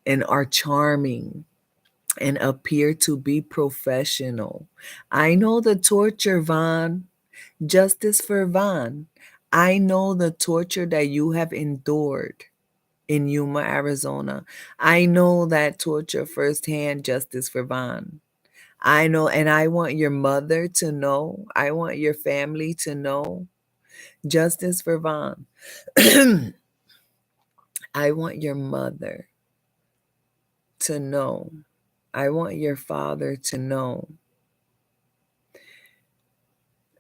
and are charming and appear to be professional. I know the torture, Vaughn. Justice for Vaughn. I know the torture that you have endured in Yuma, Arizona. I know that torture firsthand, Justice for Vaughn. I know, and I want your mother to know. I want your family to know. Justice for Vaughn. I want your mother to know. I want your father to know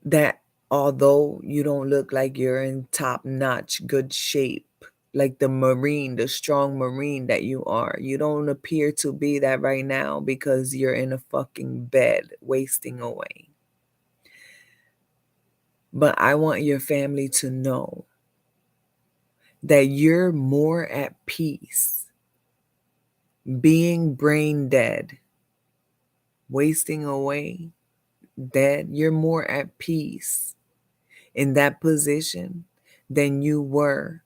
that although you don't look like you're in top-notch good shape, like the Marine, the strong Marine that you are, you don't appear to be that right now because you're in a fucking bed wasting away. But I want your family to know that you're more at peace being brain dead, wasting away, dead. You're more at peace in that position than you were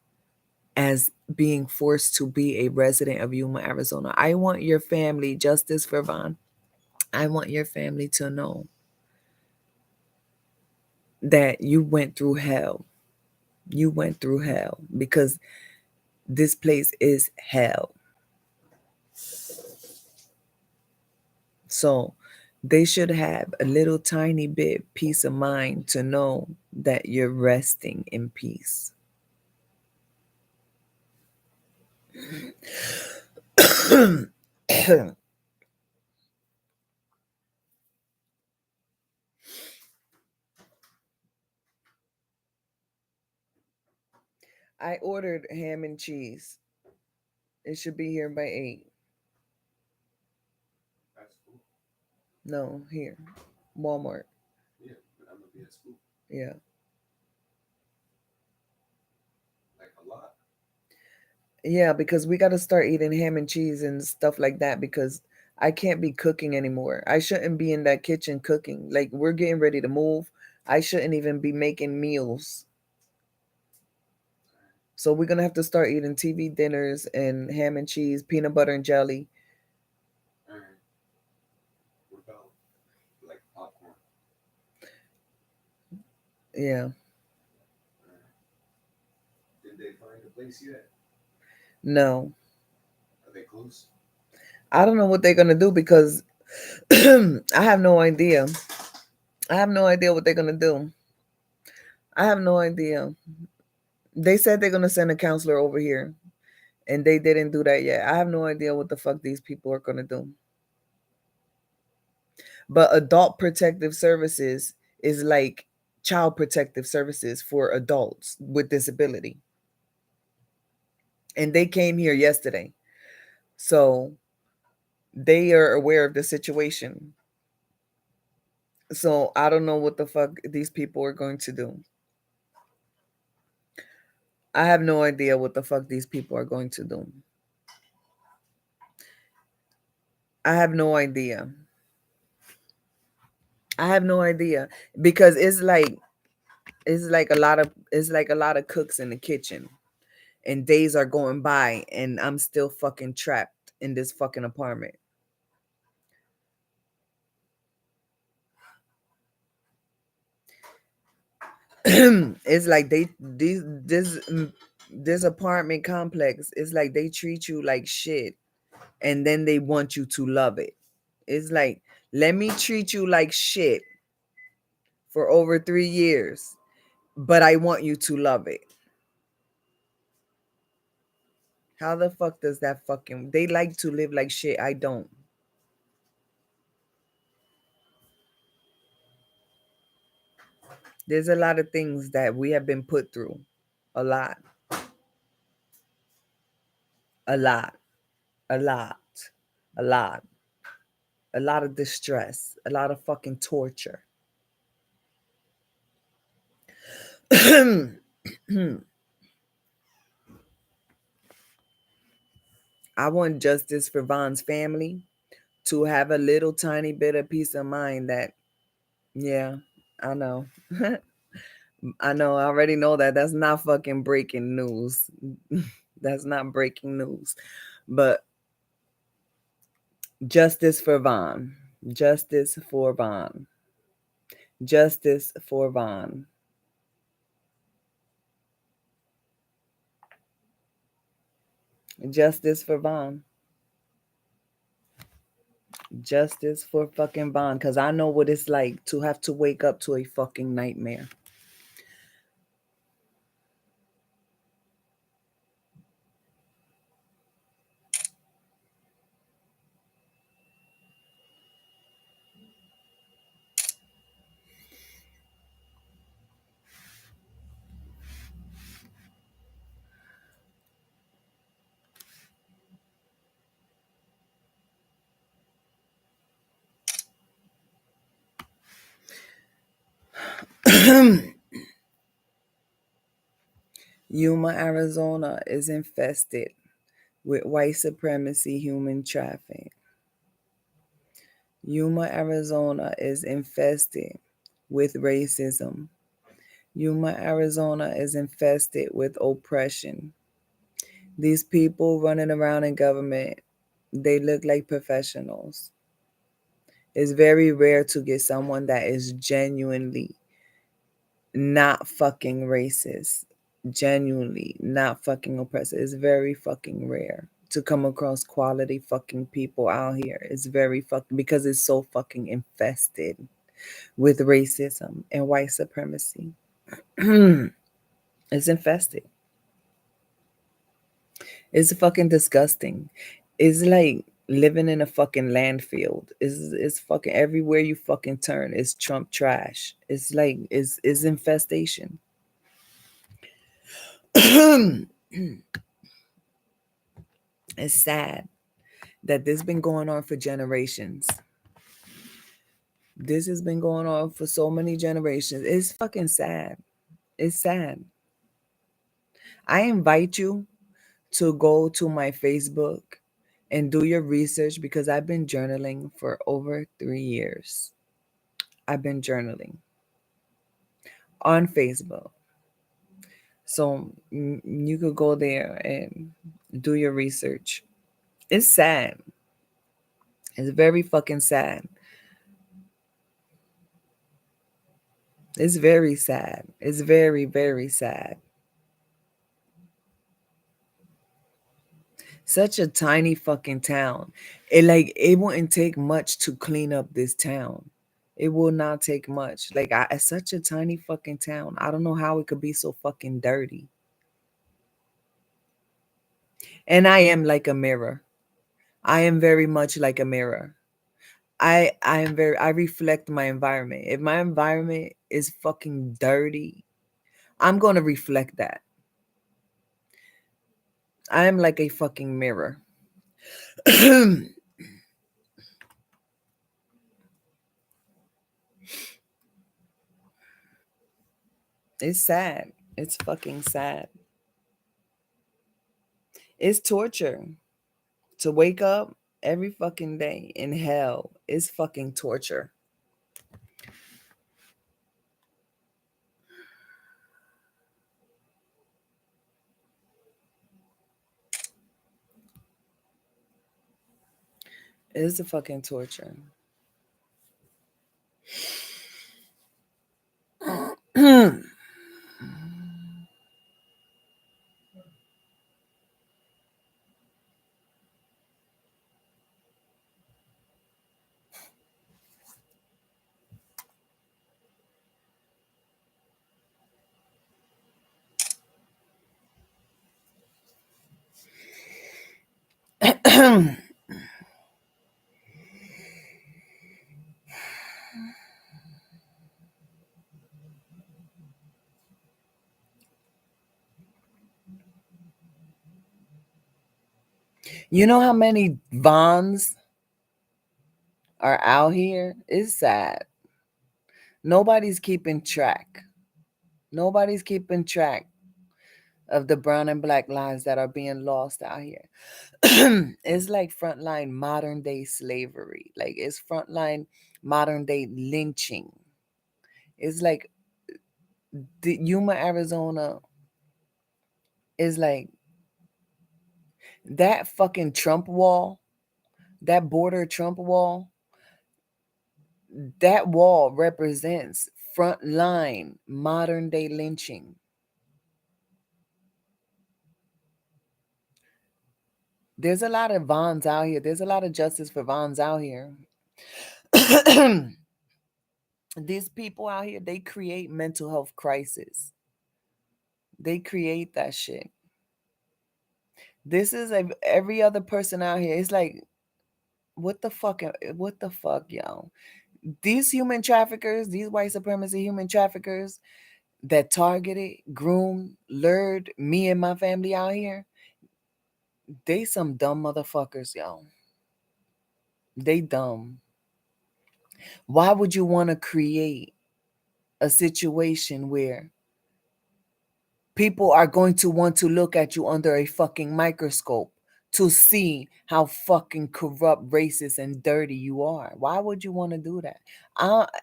as being forced to be a resident of Yuma, Arizona. I want your family, Justice for Vaughn, I want your family to know that you went through hell. You went through hell because this place is hell. So they should have a little tiny bit peace of mind to know that you're resting in peace. I ordered ham and cheese. It should be here by 8. That's cool. No, here. Walmart. Yeah, but I'm gonna be at school. Yeah. Like a lot. Yeah, because we got to start eating ham and cheese and stuff like that because I can't be cooking anymore. I shouldn't be in that kitchen cooking. Like, we're getting ready to move. I shouldn't even be making meals. So we're going to have to start eating TV dinners and ham and cheese, peanut butter and jelly. All right. What about like popcorn? Yeah. All right. Did they find a place yet? No. Are they close? I don't know what they're going to do because I have no idea. I have no idea what they're going to do. I have no idea. They said they're going to send a counselor over here, and they didn't do that yet. I have no idea what the fuck these people are going to do. But adult protective services is like child protective services for adults with disability. And they came here yesterday. So they are aware of the situation. So I don't know what the fuck these people are going to do. I have no idea what the fuck these people are going to do. I have no idea. I have no idea because it's like a lot of cooks in the kitchen and days are going by and I'm still fucking trapped in this fucking apartment. It's like this apartment complex is like they treat you like shit and then they want you to love it. It's like, let me treat you like shit for over 3 years, but I want you to love it. How the fuck does that fucking, they like to live like shit. I don't. There's a lot of things that we have been put through. A lot. A lot. A lot. A lot. A lot of distress. A lot of fucking torture. I want justice for Von's family to have a little tiny bit of peace of mind that, yeah, I know. I know. I already know that. That's not fucking breaking news. That's not breaking news. But justice for Von. Justice for Von. Justice for Von. Justice for Von. Justice for fucking Von. Because I know what it's like to have to wake up to a fucking nightmare. Yuma, Arizona is infested with white supremacy human trafficking. Yuma, Arizona is infested with racism. Yuma, Arizona is infested with oppression. These people running around in government, they look like professionals. It's very rare to get someone that is genuinely not fucking racist, genuinely not fucking oppressive. It's very fucking rare to come across quality fucking people out here. It's very fucking, because it's so fucking infested with racism and white supremacy. It's infested. It's fucking disgusting. It's like living in a fucking landfill. It's fucking everywhere you fucking turn. It's Trump trash. It's like it's infestation. It's sad that this been going on for generations. This has been going on for so many generations. It's fucking sad. It's sad. I invite you to go to my Facebook and do your research, because I've been journaling for over 3 years. I've been journaling on Facebook. So you could go there and do your research. It's sad. It's very fucking sad. It's very sad. It's very, very sad. Such a tiny fucking town. It wouldn't take much to clean up this town. It will not take much. It's such a tiny fucking town. I don't know how it could be so fucking dirty. And I am like a mirror. I am very much like a mirror. I reflect my environment. If my environment is fucking dirty, I'm gonna reflect that. I am like a fucking mirror. It's sad. It's fucking sad. It's torture to wake up every fucking day in hell. It's fucking torture. It's a fucking torture. You know how many Vons are out here? It's sad. Nobody's keeping track. Nobody's keeping track of the brown and black lives that are being lost out here. It's like frontline modern day slavery. Like it's frontline modern day lynching. It's like the Yuma, Arizona is like that fucking Trump wall, that border Trump wall, that wall represents frontline modern day lynching. There's a lot of Vons out here. There's a lot of justice for Vons out here. These people out here, they create mental health crisis. They create that shit. This is every other person out here. It's like, what the fuck? What the fuck, yo? These human traffickers, these white supremacy human traffickers that targeted, groomed, lured me and my family out here, they some dumb motherfuckers, yo. They dumb. Why would you want to create a situation where people are going to want to look at you under a fucking microscope to see how fucking corrupt, racist, and dirty you are? Why would you want to do that?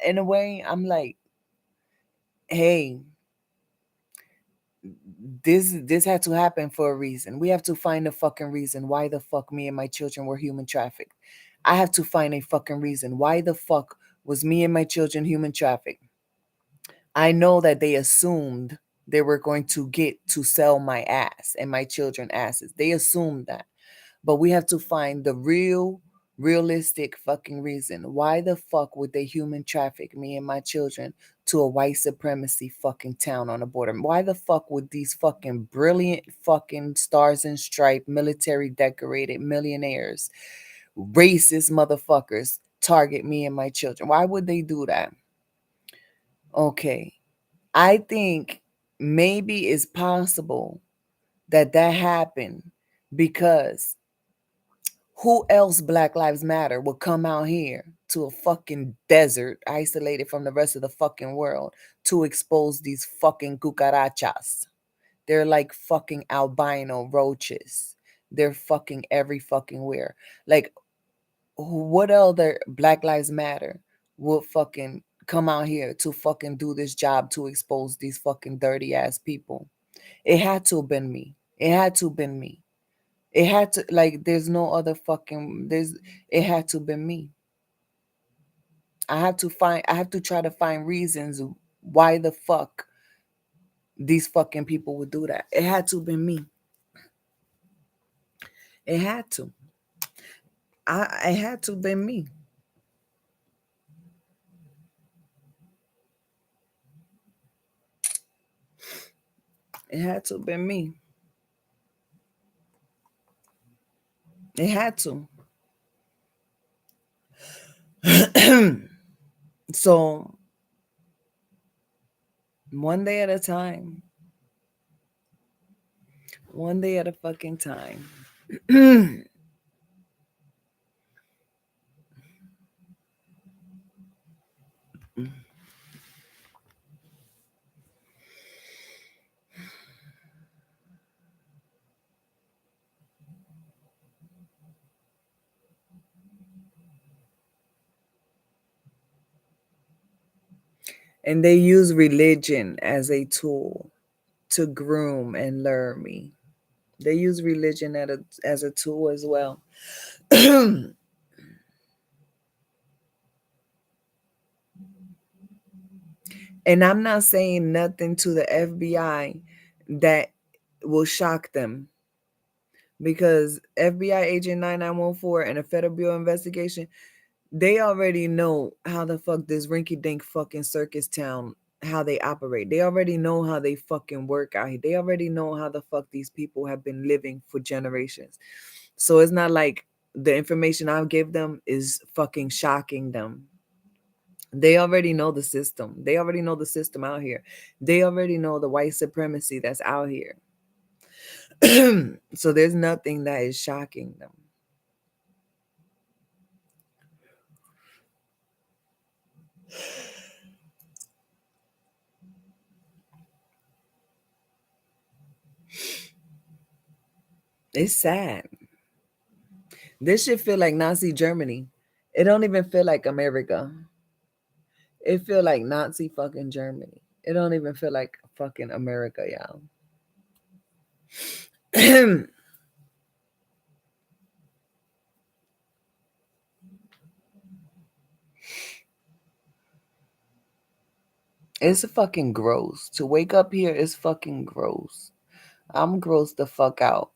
In a way, I'm like, hey, this had to happen for a reason. We have to find a fucking reason why the fuck me and my children were human trafficked. I have to find a fucking reason why the fuck was me and my children human trafficked. I know that they assumed they were going to get to sell my ass and my children asses. They assumed that. But we have to find the realistic fucking reason. Why the fuck would they human traffic me and my children to a white supremacy fucking town on the border? Why the fuck would these fucking brilliant fucking stars and stripe military decorated millionaires, racist motherfuckers target me and my children? Why would they do that? Okay. I think maybe it's possible that happened because who else Black Lives Matter will come out here to a fucking desert isolated from the rest of the fucking world to expose these fucking cucarachas? They're like fucking albino roaches. They're fucking every fucking where. Like, what other Black Lives Matter would fucking come out here to fucking do this job to expose these fucking dirty ass people? It had to have been me. It had to have been me. It had to, like, there's no other fucking, it had to have been me. I have to try to find reasons why the fuck these fucking people would do that. It had to have been me. It had to. It had to have been me. It had to have been me. It had to. So, one day at a time. One day at a fucking time. And they use religion as a tool to groom and lure me. They use religion as a tool as well. And I'm not saying nothing to the FBI that will shock them, because FBI agent 9914 and a federal bureau investigation, they already know how the fuck this rinky dink fucking circus town, how they operate. They already know how they fucking work out here. They already know how the fuck these people have been living for generations. So it's not like the information I'll give them is fucking shocking them. They already know the system. They already know the system out here. They already know the white supremacy that's out here. So there's nothing that is shocking them. It's sad. This shit feel like Nazi Germany. It don't even feel like America. It feel like Nazi fucking Germany. It don't even feel like fucking America, y'all. It's fucking gross. To wake up here is fucking gross. I'm gross the fuck out.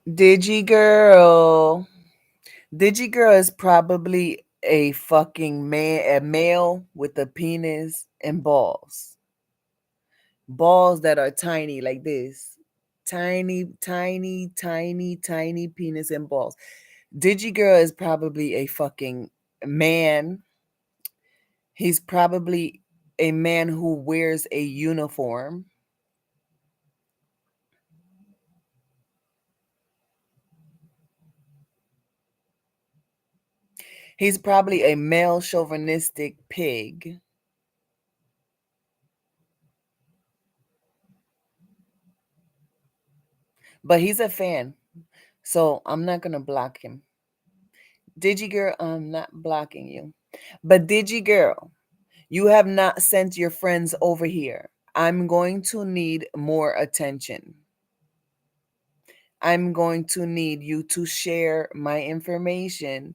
Digi girl. Digi girl is probably a fucking man, a male with a penis and balls. Balls that are tiny like this. Tiny, tiny, tiny, tiny penis and balls. Digi girl is probably a fucking man. He's probably a man who wears a uniform. He's probably a male chauvinistic pig. But he's a fan. So I'm not gonna block him. Digi girl, I'm not blocking you. But Digi girl, you have not sent your friends over here. I'm going to need more attention. I'm going to need you to share my information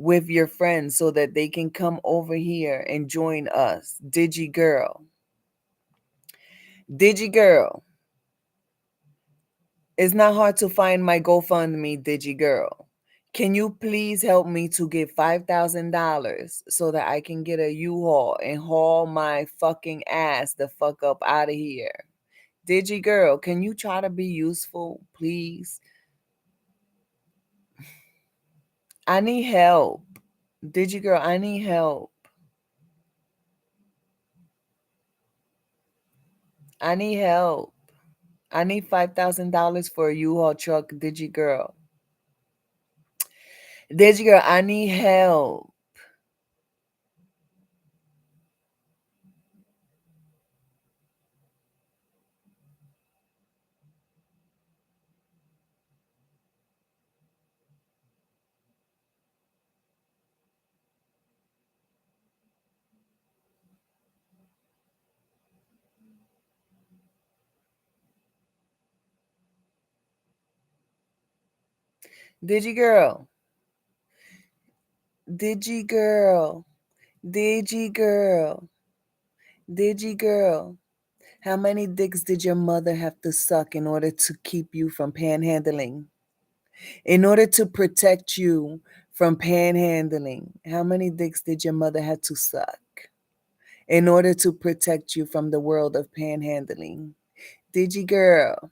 with your friends so that they can come over here and join us. Digi girl. Digi girl. It's not hard to find my GoFundMe, Digi girl. Can you please help me to get $5,000 so that I can get a U-Haul and haul my fucking ass the fuck up out of here? Digi girl, can you try to be useful, please? I need help. Digi girl, I need help. I need help. I need $5,000 for a U-Haul truck, Digi girl. Digi girl, I need help. Digi girl. Digi girl. Digi girl. Digi girl. How many dicks did your mother have to suck in order to keep you from panhandling? In order to protect you from panhandling, how many dicks did your mother have to suck? In order to protect you from the world of panhandling. Digi girl,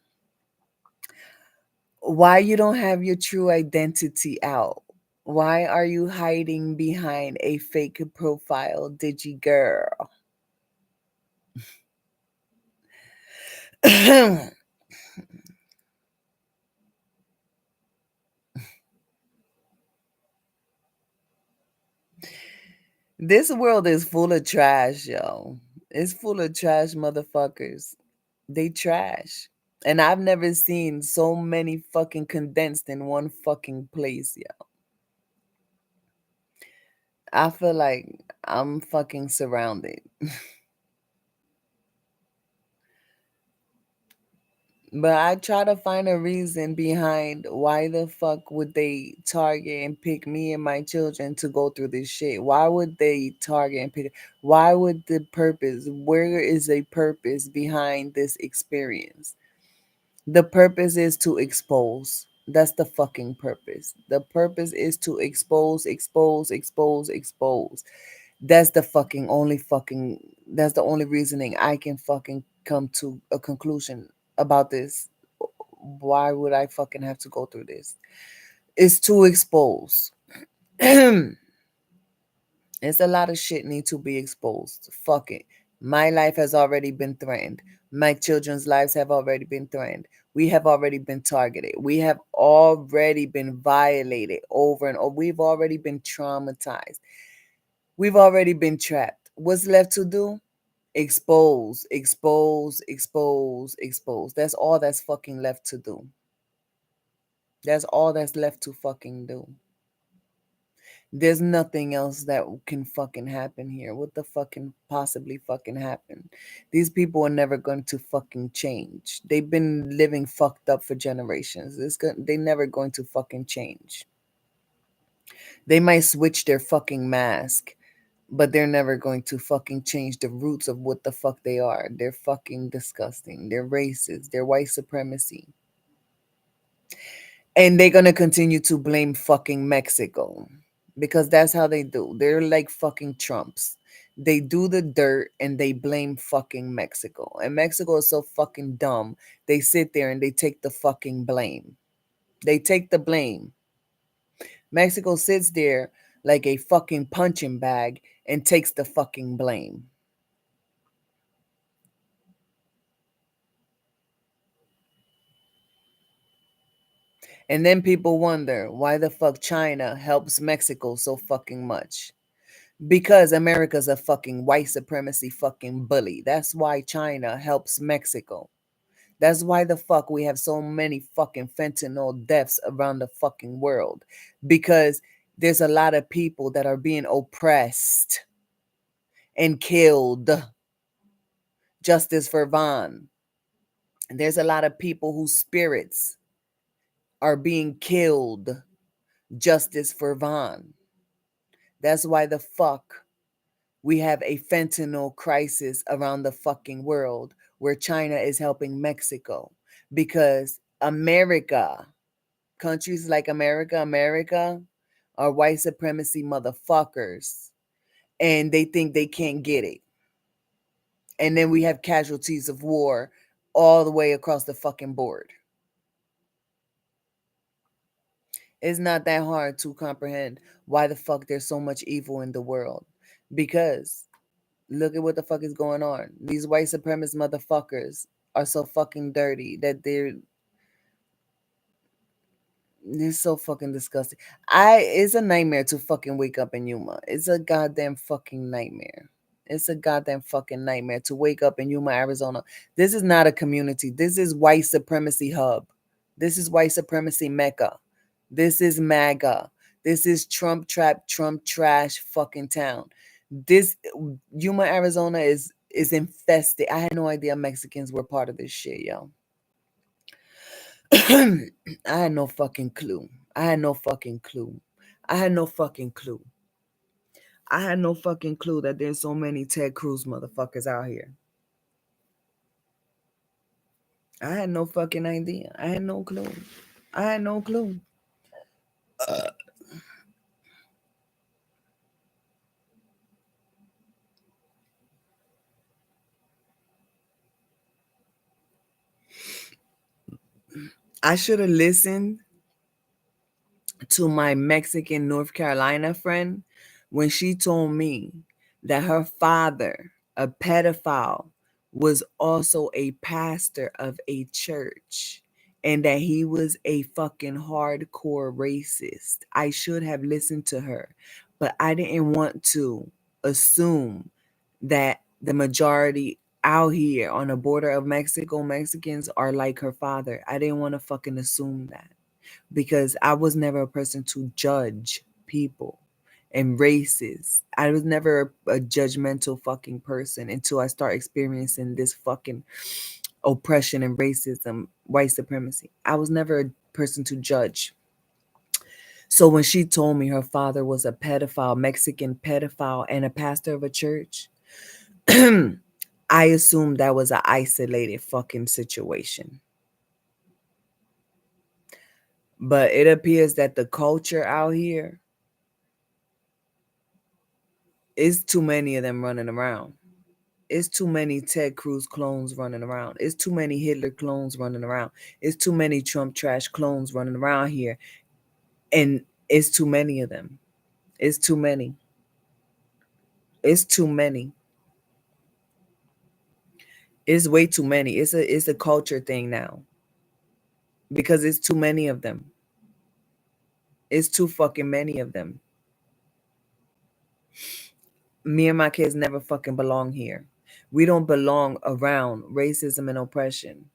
why you don't have your true identity out? Why are you hiding behind a fake profile, Digi girl? This world is full of trash, yo. It's full of trash motherfuckers. They trash. And I've never seen so many fucking condensed in one fucking place, yo. I feel like I'm fucking surrounded. But I try to find a reason behind why the fuck would they target and pick me and my children to go through this shit? Why would they target and pick? Why would the purpose? Where is a purpose behind this experience? The purpose is to expose. That's the fucking purpose. The purpose is to expose, expose, expose, expose. That's the fucking only fucking, that's the only reasoning I can fucking come to a conclusion about this. Why would I fucking have to go through this? It's to expose. It's a lot of shit need to be exposed. Fuck it. My life has already been threatened. My children's lives have already been threatened. We have already been targeted. We have already been violated over and over. We've already been traumatized. We've already been trapped. What's left to do? Expose, expose, expose, expose. That's all that's fucking left to do. That's all that's left to fucking do. There's nothing else that can fucking happen here. What the fuck can possibly fucking happen? These people are never going to fucking change. They've been living fucked up for generations. They never going to fucking change. They might switch their fucking mask, but they're never going to fucking change the roots of what the fuck they are. They're fucking disgusting. They're racist. They're white supremacy. And they're gonna continue to blame fucking Mexico because that's how they do. They're like fucking Trumps. They do the dirt and they blame fucking Mexico. And Mexico is so fucking dumb. They sit there and they take the fucking blame. They take the blame. Mexico sits there like a fucking punching bag and takes the fucking blame. And then people wonder why the fuck China helps Mexico so fucking much. Because America's a fucking white supremacy fucking bully. That's why China helps Mexico. That's why the fuck we have so many fucking fentanyl deaths around the fucking world. Because there's a lot of people that are being oppressed and killed. Justice for Vaughn. There's a lot of people whose spirits are being killed. Justice for Vaughn. That's why the fuck we have a fentanyl crisis around the fucking world where China is helping Mexico because America, countries like America are white supremacy motherfuckers and they think they can't get it. And then we have casualties of war all the way across the fucking board. It's not that hard to comprehend why the fuck there's so much evil in the world. Because look at what the fuck is going on. These white supremacist motherfuckers are so fucking dirty that they're so fucking disgusting. It's a nightmare to fucking wake up in Yuma. It's a goddamn fucking nightmare. It's a goddamn fucking nightmare to wake up in Yuma, Arizona. This is not a community. This is white supremacy hub. This is white supremacy mecca. This is MAGA. This is Trump trap, Trump trash fucking town. This Yuma, Arizona is infested. I had no idea Mexicans were part of this shit, yo. I had no fucking clue. I had no fucking clue. I had no fucking clue. I had no fucking clue that there's so many Ted Cruz motherfuckers out here. I had no fucking idea. I had no clue. I had no clue. I should have listened to my Mexican North Carolina friend when she told me that her father, a pedophile, was also a pastor of a church and that he was a fucking hardcore racist. I should have listened to her, but I didn't want to assume that the majority out here on the border of Mexico, Mexicans are like her father. I didn't want to fucking assume that because I was never a person to judge people and races. I was never a judgmental fucking person until I start experiencing this fucking oppression and racism, white supremacy. I was never a person to judge. So when she told me her father was a pedophile, Mexican pedophile, and a pastor of a church, I assumed that was an isolated fucking situation. But it appears that the culture out here is too many of them running around. It's too many Ted Cruz clones running around. It's too many Hitler clones running around. It's too many Trump trash clones running around here. And it's too many of them. It's too many. It's too many. It's way too many. It's a culture thing now because it's too many of them. It's too fucking many of them. Me and my kids never fucking belong here. We don't belong around racism and oppression.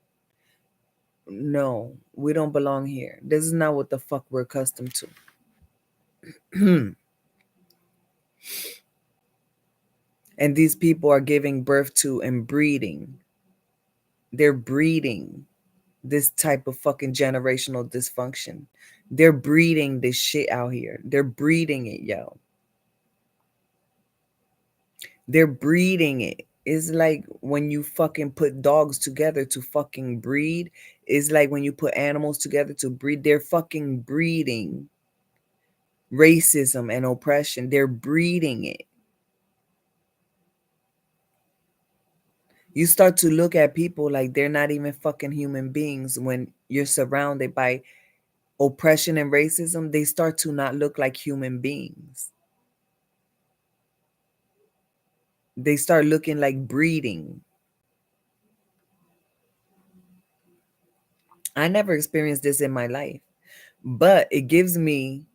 No, we don't belong here. This is not what the fuck we're accustomed to. And these people are giving birth to and breeding. They're breeding this type of fucking generational dysfunction. They're breeding this shit out here. They're breeding it, yo. They're breeding it. It's like when you fucking put dogs together to fucking breed. It's like when you put animals together to breed. They're fucking breeding racism and oppression. They're breeding it. You start to look at people like they're not even fucking human beings when you're surrounded by oppression and racism. They start to not look like human beings. They start looking like breeding. I never experienced this in my life, but it gives me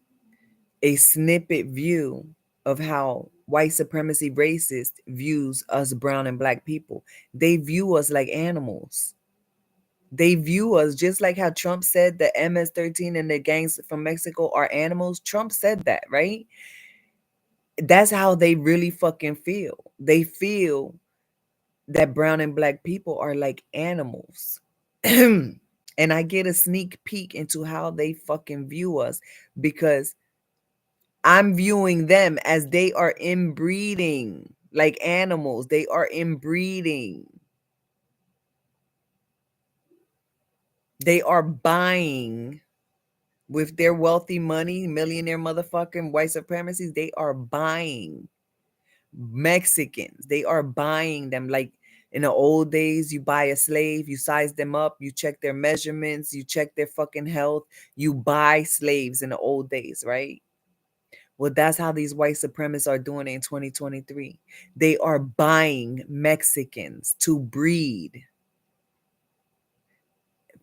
a snippet view of how white supremacy racist views us brown and black people. They view us like animals. They view us just like how Trump said the MS-13 and the gangs from Mexico are animals. Trump said that, right? That's how they really fucking feel. They feel that brown and black people are like animals. And I get a sneak peek into how they fucking view us because I'm viewing them as they are inbreeding like animals. They are inbreeding. They are buying with their wealthy money, millionaire motherfucking white supremacists. They are buying Mexicans. They are buying them like in the old days. You buy a slave, you size them up, you check their measurements, you check their fucking health. You buy slaves in the old days, right? Well, that's how these white supremacists are doing it in 2023. They are buying Mexicans to breed.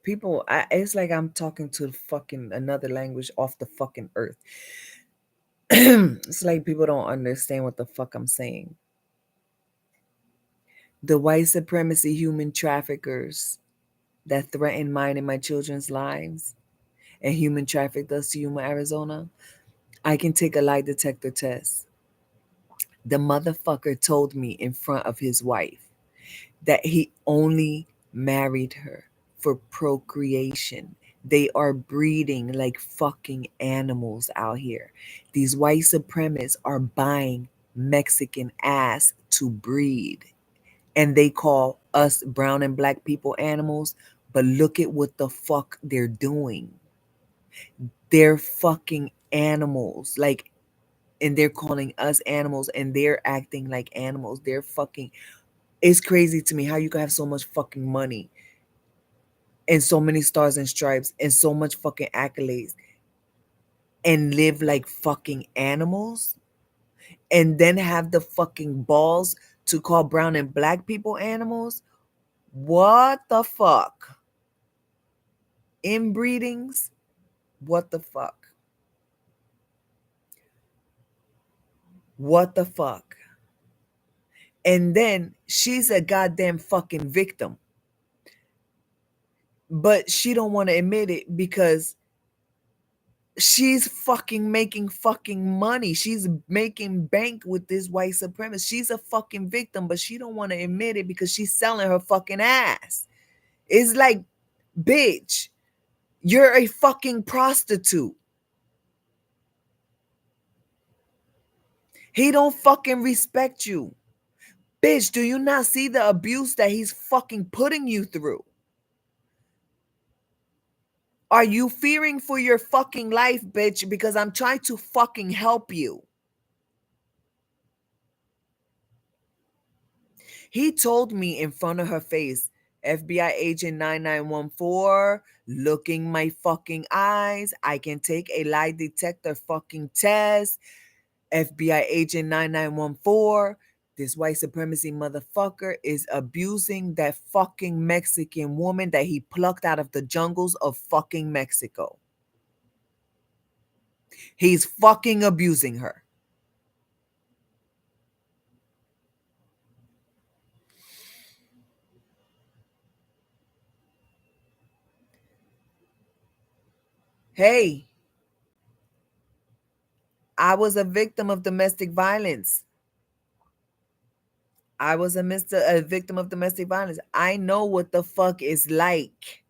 People, it's like I'm talking to fucking another language off the fucking earth. It's like people don't understand what the fuck I'm saying. The white supremacy human traffickers that threaten mine and my children's lives and human trafficked us to Yuma, Arizona, I can take a lie detector test. The motherfucker told me in front of his wife that he only married her for procreation. They are breeding like fucking animals out here. These white supremacists are buying Mexican ass to breed. And they call us brown and black people animals. But look at what the fuck they're doing. They're fucking animals. Like, and they're calling us animals and they're acting like animals. They're fucking, it's crazy to me how you can have so much fucking money and so many stars and stripes and so much fucking accolades and live like fucking animals and then have the fucking balls to call brown and black people animals. What the fuck? Inbreedings? What the fuck? What the fuck? And then she's a goddamn fucking victim. But she don't want to admit it because she's fucking making fucking money. She's making bank with this white supremacist. She's a fucking victim, but she don't want to admit it because she's selling her fucking ass. It's like, bitch, you're a fucking prostitute. He don't fucking respect you. Bitch, do you not see the abuse that he's fucking putting you through? Are you fearing for your fucking life, bitch? Because I'm trying to fucking help you. He told me in front of her face, FBI agent 9914, looking my fucking eyes. I can take a lie detector fucking test. FBI agent 9914, This white supremacy motherfucker is abusing that fucking Mexican woman that he plucked out of the jungles of fucking Mexico. He's fucking abusing her. Hey, I was a victim of domestic violence. A victim of domestic violence. I know what the fuck it's like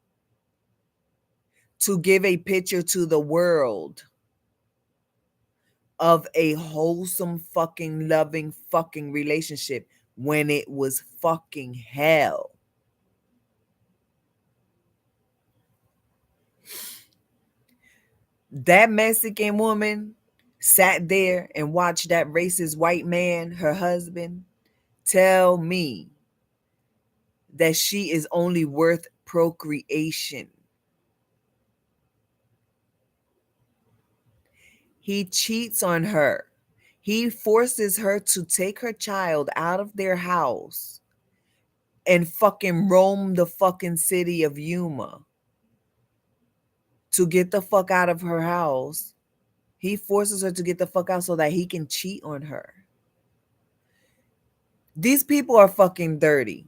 to give a picture to the world of a wholesome fucking loving fucking relationship when it was fucking hell. That Mexican woman sat there and watched that racist white man, her husband, tell me that she is only worth procreation. He cheats on her. He forces her to take her child out of their house and fucking roam the fucking city of Yuma to get the fuck out of her house. He forces her to get the fuck out so that he can cheat on her. These people are fucking dirty.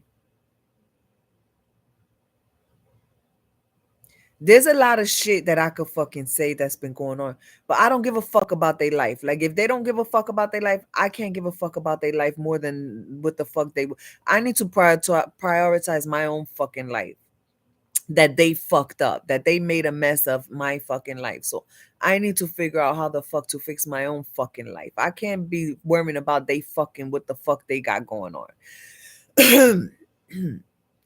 There's a lot of shit that I could fucking say that's been going on, but I don't give a fuck about their life. Like, if they don't give a fuck about their life, I can't give a fuck about their life more than what the fuck they. I need to prioritize my own fucking life. That they fucked up, that they made a mess of my fucking life. So I need to figure out how the fuck to fix my own fucking life. I can't be worrying about they fucking what the fuck they got going on.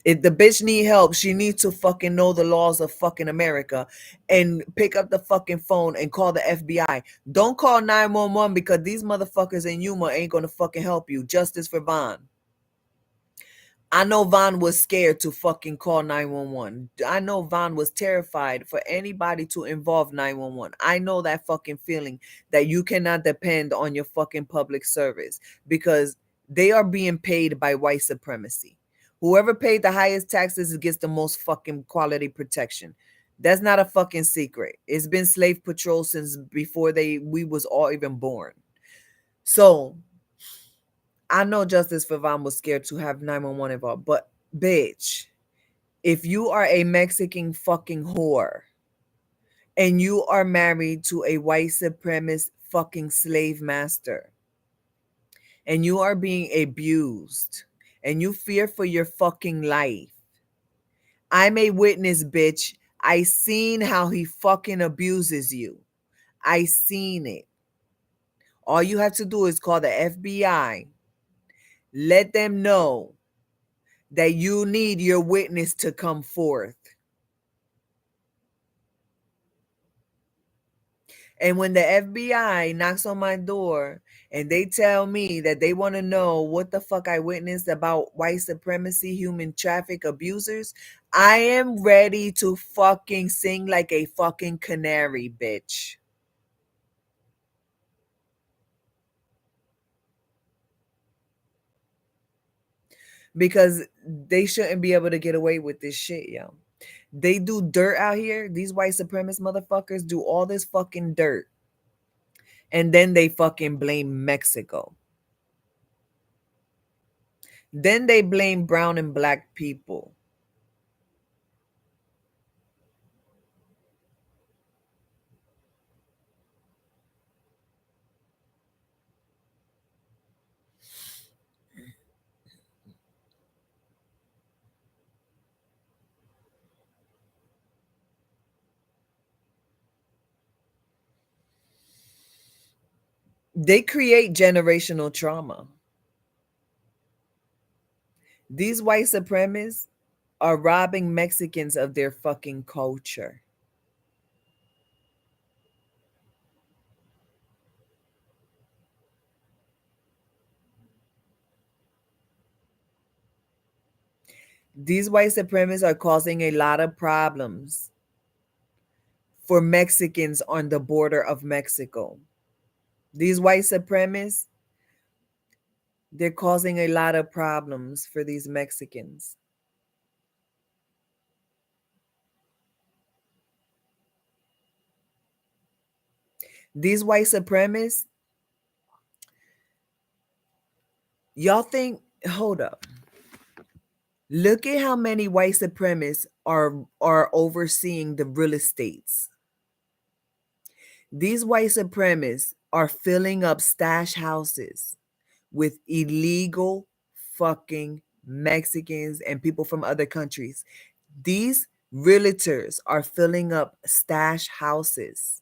If the bitch need help, she needs to fucking know the laws of fucking America and pick up the fucking phone and call the FBI. Don't call 911 because these motherfuckers in Yuma ain't gonna fucking help you. Justice for Vaughn. I know Vaughn was scared to fucking call 911. I know Vaughn was terrified for anybody to involve 911. I know that fucking feeling that you cannot depend on your fucking public service because they are being paid by white supremacy. Whoever paid the highest taxes gets the most fucking quality protection. That's not a fucking secret. It's been slave patrol since before we was all even born. So I know Justice for Vaughn was scared to have 911 involved, but bitch, if you are a Mexican fucking whore and you are married to a white supremacist fucking slave master and you are being abused and you fear for your fucking life, I'm a witness, bitch. I seen how he fucking abuses you. I seen it. All you have to do is call the FBI. Let them know that you need your witness to come forth. And when the FBI knocks on my door and they tell me that they want to know what the fuck I witnessed about white supremacy, human traffic abusers, I am ready to fucking sing like a fucking canary, bitch. Because they shouldn't be able to get away with this shit, yo. They do dirt out here. These white supremacist motherfuckers do all this fucking dirt. And then they fucking blame Mexico. Then they blame brown and black people. They create generational trauma. These white supremacists are robbing Mexicans of their fucking culture. These white supremacists are causing a lot of problems for Mexicans on the border of Mexico. These white supremacists They're causing a lot of problems for these Mexicans. These white supremacists, y'all think, hold up. Look at how many white supremacists are overseeing the real estates. These white supremacists are filling up stash houses with illegal fucking Mexicans and people from other countries. These realtors are filling up stash houses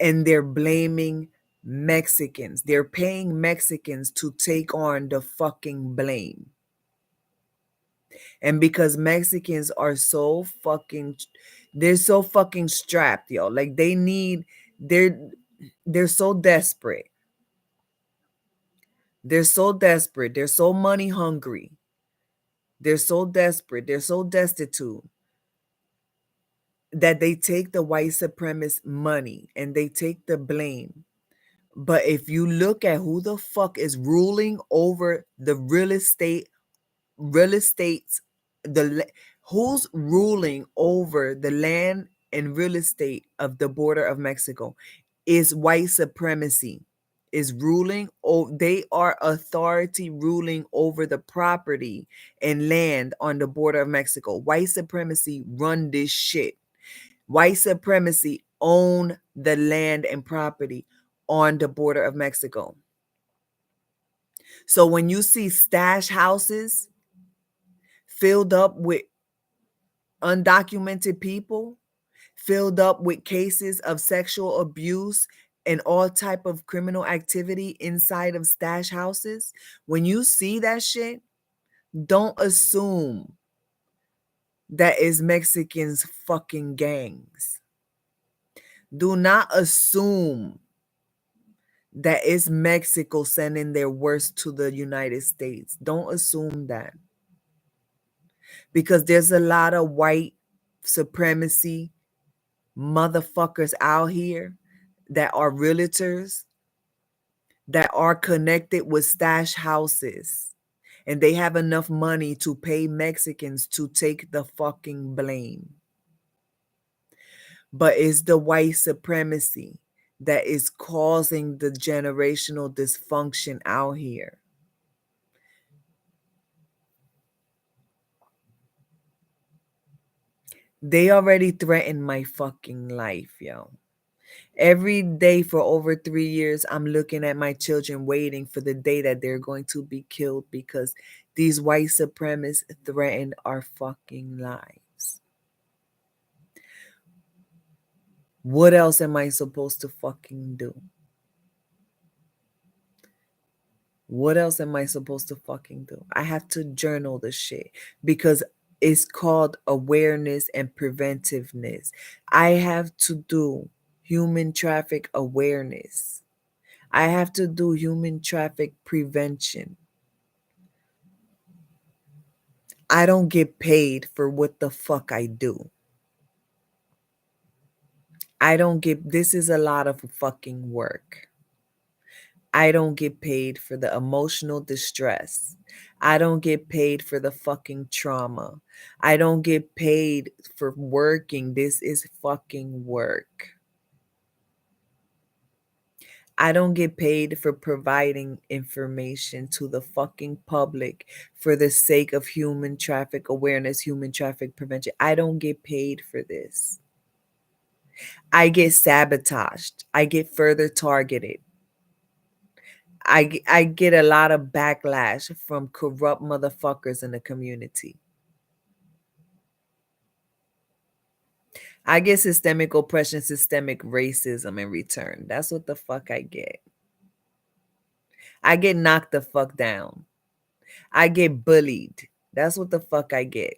and they're blaming Mexicans. They're paying Mexicans to take on the fucking blame. And because Mexicans are so fucking, they're so fucking strapped, yo. Like they're so desperate. They're so desperate. They're so money hungry. They're so desperate. They're so destitute that they take the white supremacist money and they take the blame. But if you look at who the fuck is ruling over the real estates, who's ruling over the land and real estate of the border of Mexico is white supremacy. Is ruling, they are authority ruling over the property and land on the border of Mexico. White supremacy run this shit. White supremacy own the land and property on the border of Mexico. So when you see stash houses filled up with undocumented people, filled up with cases of sexual abuse and all type of criminal activity inside of stash houses, when you see that shit, don't assume that is Mexicans fucking gangs. Do not assume that it's Mexico sending their worst to the United States. Don't assume that. Because there's a lot of white supremacy motherfuckers out here that are realtors that are connected with stash houses and they have enough money to pay Mexicans to take the fucking blame. But it's the white supremacy that is causing the generational dysfunction out here. They already threatened my fucking life, yo. Every day for over 3 years, I'm looking at my children waiting for the day that they're going to be killed because these white supremacists threatened our fucking lives. What else am I supposed to fucking do? What else am I supposed to fucking do? I have to journal the shit because it's called awareness and preventiveness. I have to do human traffic awareness. I have to do human traffic prevention. I don't get paid for what the fuck I do. This is a lot of fucking work. I don't get paid for the emotional distress. I don't get paid for the fucking trauma. I don't get paid for working. This is fucking work. I don't get paid for providing information to the fucking public for the sake of human traffic awareness, human traffic prevention. I don't get paid for this. I get sabotaged. I get further targeted. I get a lot of backlash from corrupt motherfuckers in the community. I get systemic oppression, systemic racism in return. That's what the fuck I get. I get knocked the fuck down. I get bullied. That's what the fuck I get.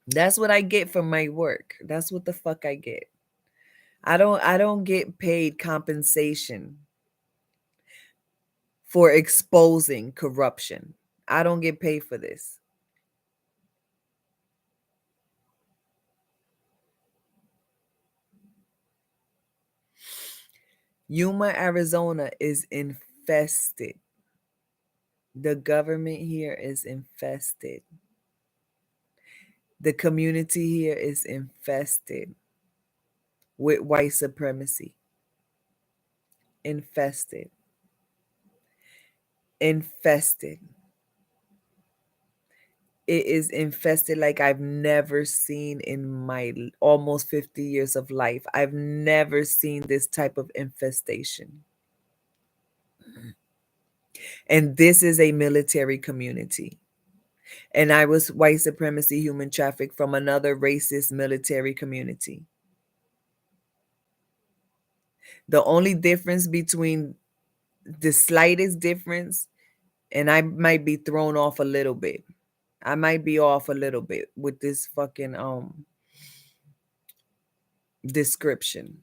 That's what I get from my work. That's what the fuck I get. I don't get paid compensation for exposing corruption. I don't get paid for this. Yuma, Arizona is infested The government here is infested. The community here is infested with white supremacy. Infested. Infested. It is infested like I've never seen in my almost 50 years of life. I've never seen this type of infestation. And this is a military community. And I was white supremacy, human traffic from another racist military community. The only difference between the slightest difference, and I might be thrown off a little bit. I might be off a little bit with this fucking description.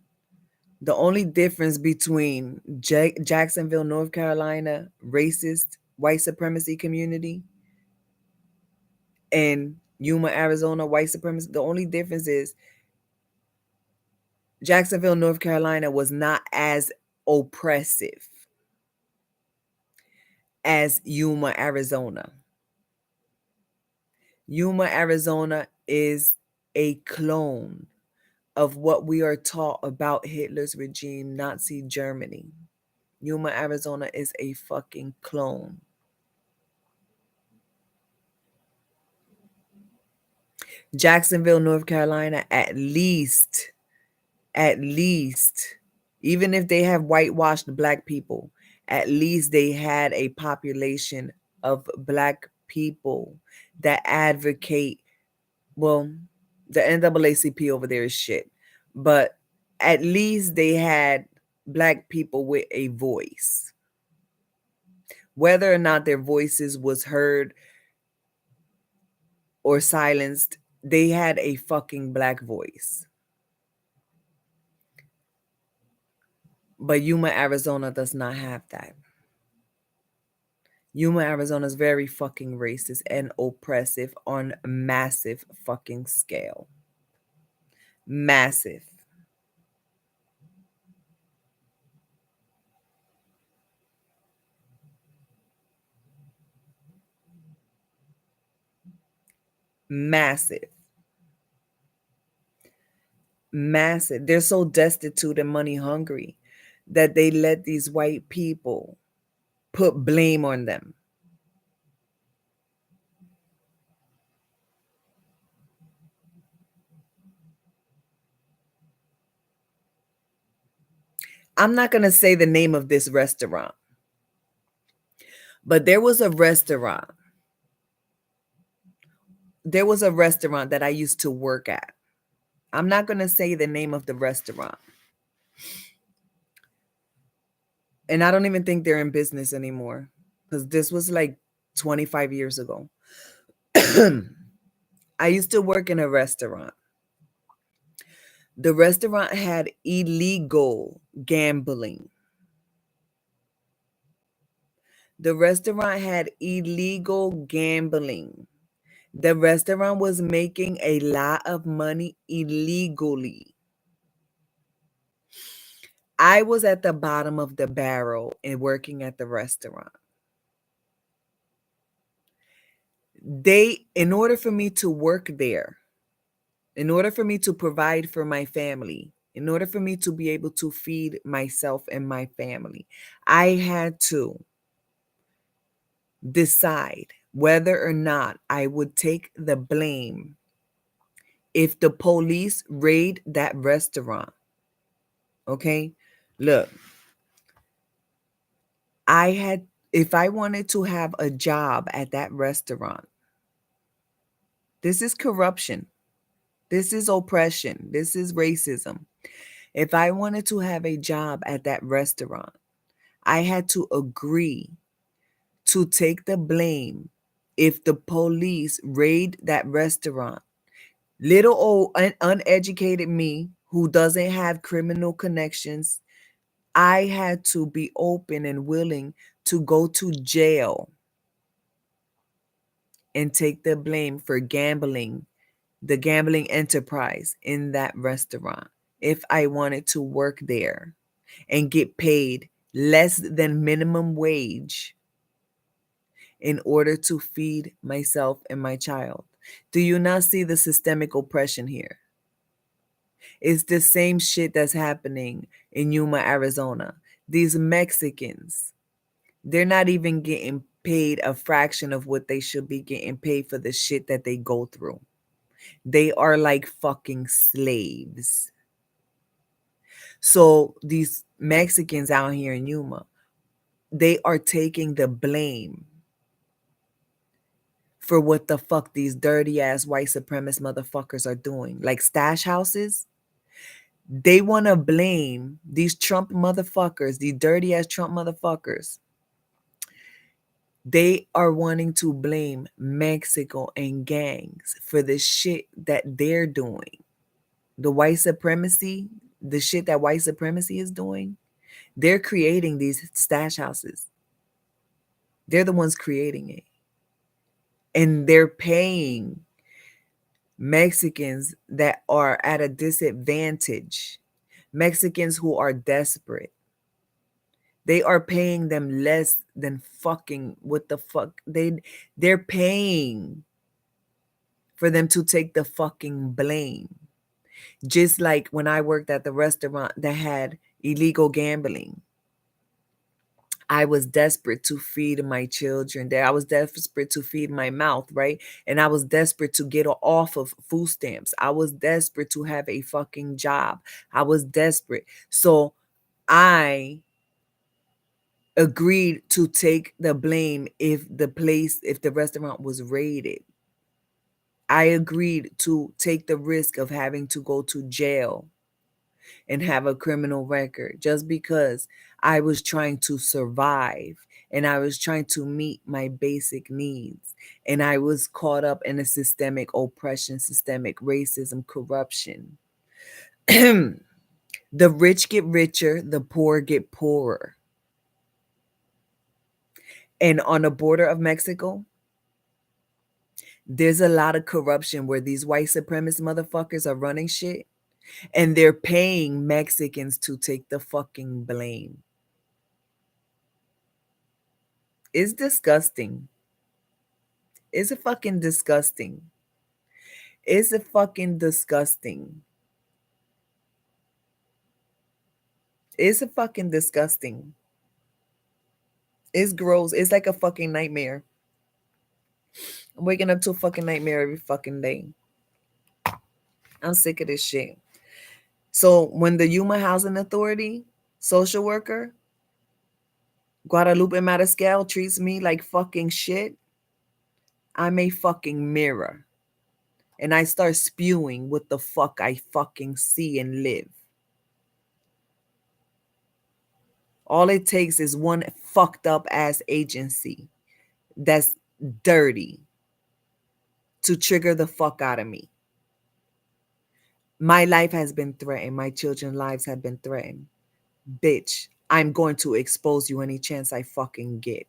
The only difference between Jacksonville, North Carolina, racist white supremacy community, and Yuma, Arizona, white supremacy, the only difference is Jacksonville, North Carolina was not as oppressive as Yuma, Arizona. Yuma, Arizona is a clone of what we are taught about Hitler's regime, Nazi Germany. Yuma, Arizona is a fucking clone. Jacksonville, North Carolina, at least, even if they have whitewashed black people, at least they had a population of black people that advocate. Well, the NAACP over there is shit, but at least they had black people with a voice. Whether or not their voices was heard or silenced, they had a fucking black voice. But Yuma, Arizona does not have that. Yuma, Arizona is very fucking racist and oppressive on a massive fucking scale. Massive. Massive. Massive. They're so destitute and money hungry that they let these white people put blame on them. I'm not going to say the name of this restaurant, but there was a restaurant. There was a restaurant that I used to work at. I'm not going to say the name of the restaurant. And I don't even think they're in business anymore because this was like 25 years ago. I used to work in a restaurant. The restaurant had illegal gambling. The restaurant had illegal gambling. The restaurant was making a lot of money illegally. I was at the bottom of the barrel and working at the restaurant. In order for me to work there, in order for me to provide for my family, in order for me to be able to feed myself and my family, I had to decide whether or not I would take the blame if the police raid that restaurant. Okay? Look, if I wanted to have a job at that restaurant, this is corruption. This is oppression. This is racism. If I wanted to have a job at that restaurant, I had to agree to take the blame if the police raid that restaurant. Little old uneducated me who doesn't have criminal connections, I had to be open and willing to go to jail and take the blame for gambling, the gambling enterprise in that restaurant, if I wanted to work there and get paid less than minimum wage in order to feed myself and my child. Do you not see the systemic oppression here? It's the same shit that's happening in Yuma, Arizona. These Mexicans, they're not even getting paid a fraction of what they should be getting paid for the shit that they go through. They are like fucking slaves. So these Mexicans out here in Yuma, they are taking the blame for what the fuck these dirty ass white supremacist motherfuckers are doing. Like stash houses, they want to blame these Trump motherfuckers, these dirty ass Trump motherfuckers. They are wanting to blame Mexico and gangs for the shit that they're doing. The white supremacy, the shit that white supremacy is doing, they're creating these stash houses. They're the ones creating it. And they're paying Mexicans that are at a disadvantage, Mexicans who are desperate. They are paying them less than fucking what the fuck they're paying for them to take the fucking blame. Just like when I worked at the restaurant that had illegal gambling. I was desperate to feed my children there. I was desperate to feed my mouth, right? And I was desperate to get off of food stamps. I was desperate to have a fucking job. I was desperate. So I agreed to take the blame if the restaurant was raided. I agreed to take the risk of having to go to jail and have a criminal record just because I was trying to survive and I was trying to meet my basic needs. And I was caught up in a systemic oppression, systemic racism, corruption. The rich get richer, the poor get poorer. And on the border of Mexico, there's a lot of corruption where these white supremacist motherfuckers are running shit and they're paying Mexicans to take the fucking blame. It's disgusting. It's a fucking disgusting. It's a fucking disgusting. It's a fucking disgusting. It's gross. It's like a fucking nightmare. I'm waking up to a fucking nightmare every fucking day. I'm sick of this shit. So when the Yuma Housing Authority social worker, Guadalupe Mariscal, treats me like fucking shit, I'm a fucking mirror. And I start spewing what the fuck I fucking see and live. All it takes is one fucked up ass agency that's dirty to trigger the fuck out of me. My life has been threatened. My children's lives have been threatened. Bitch, I'm going to expose you any chance I fucking get.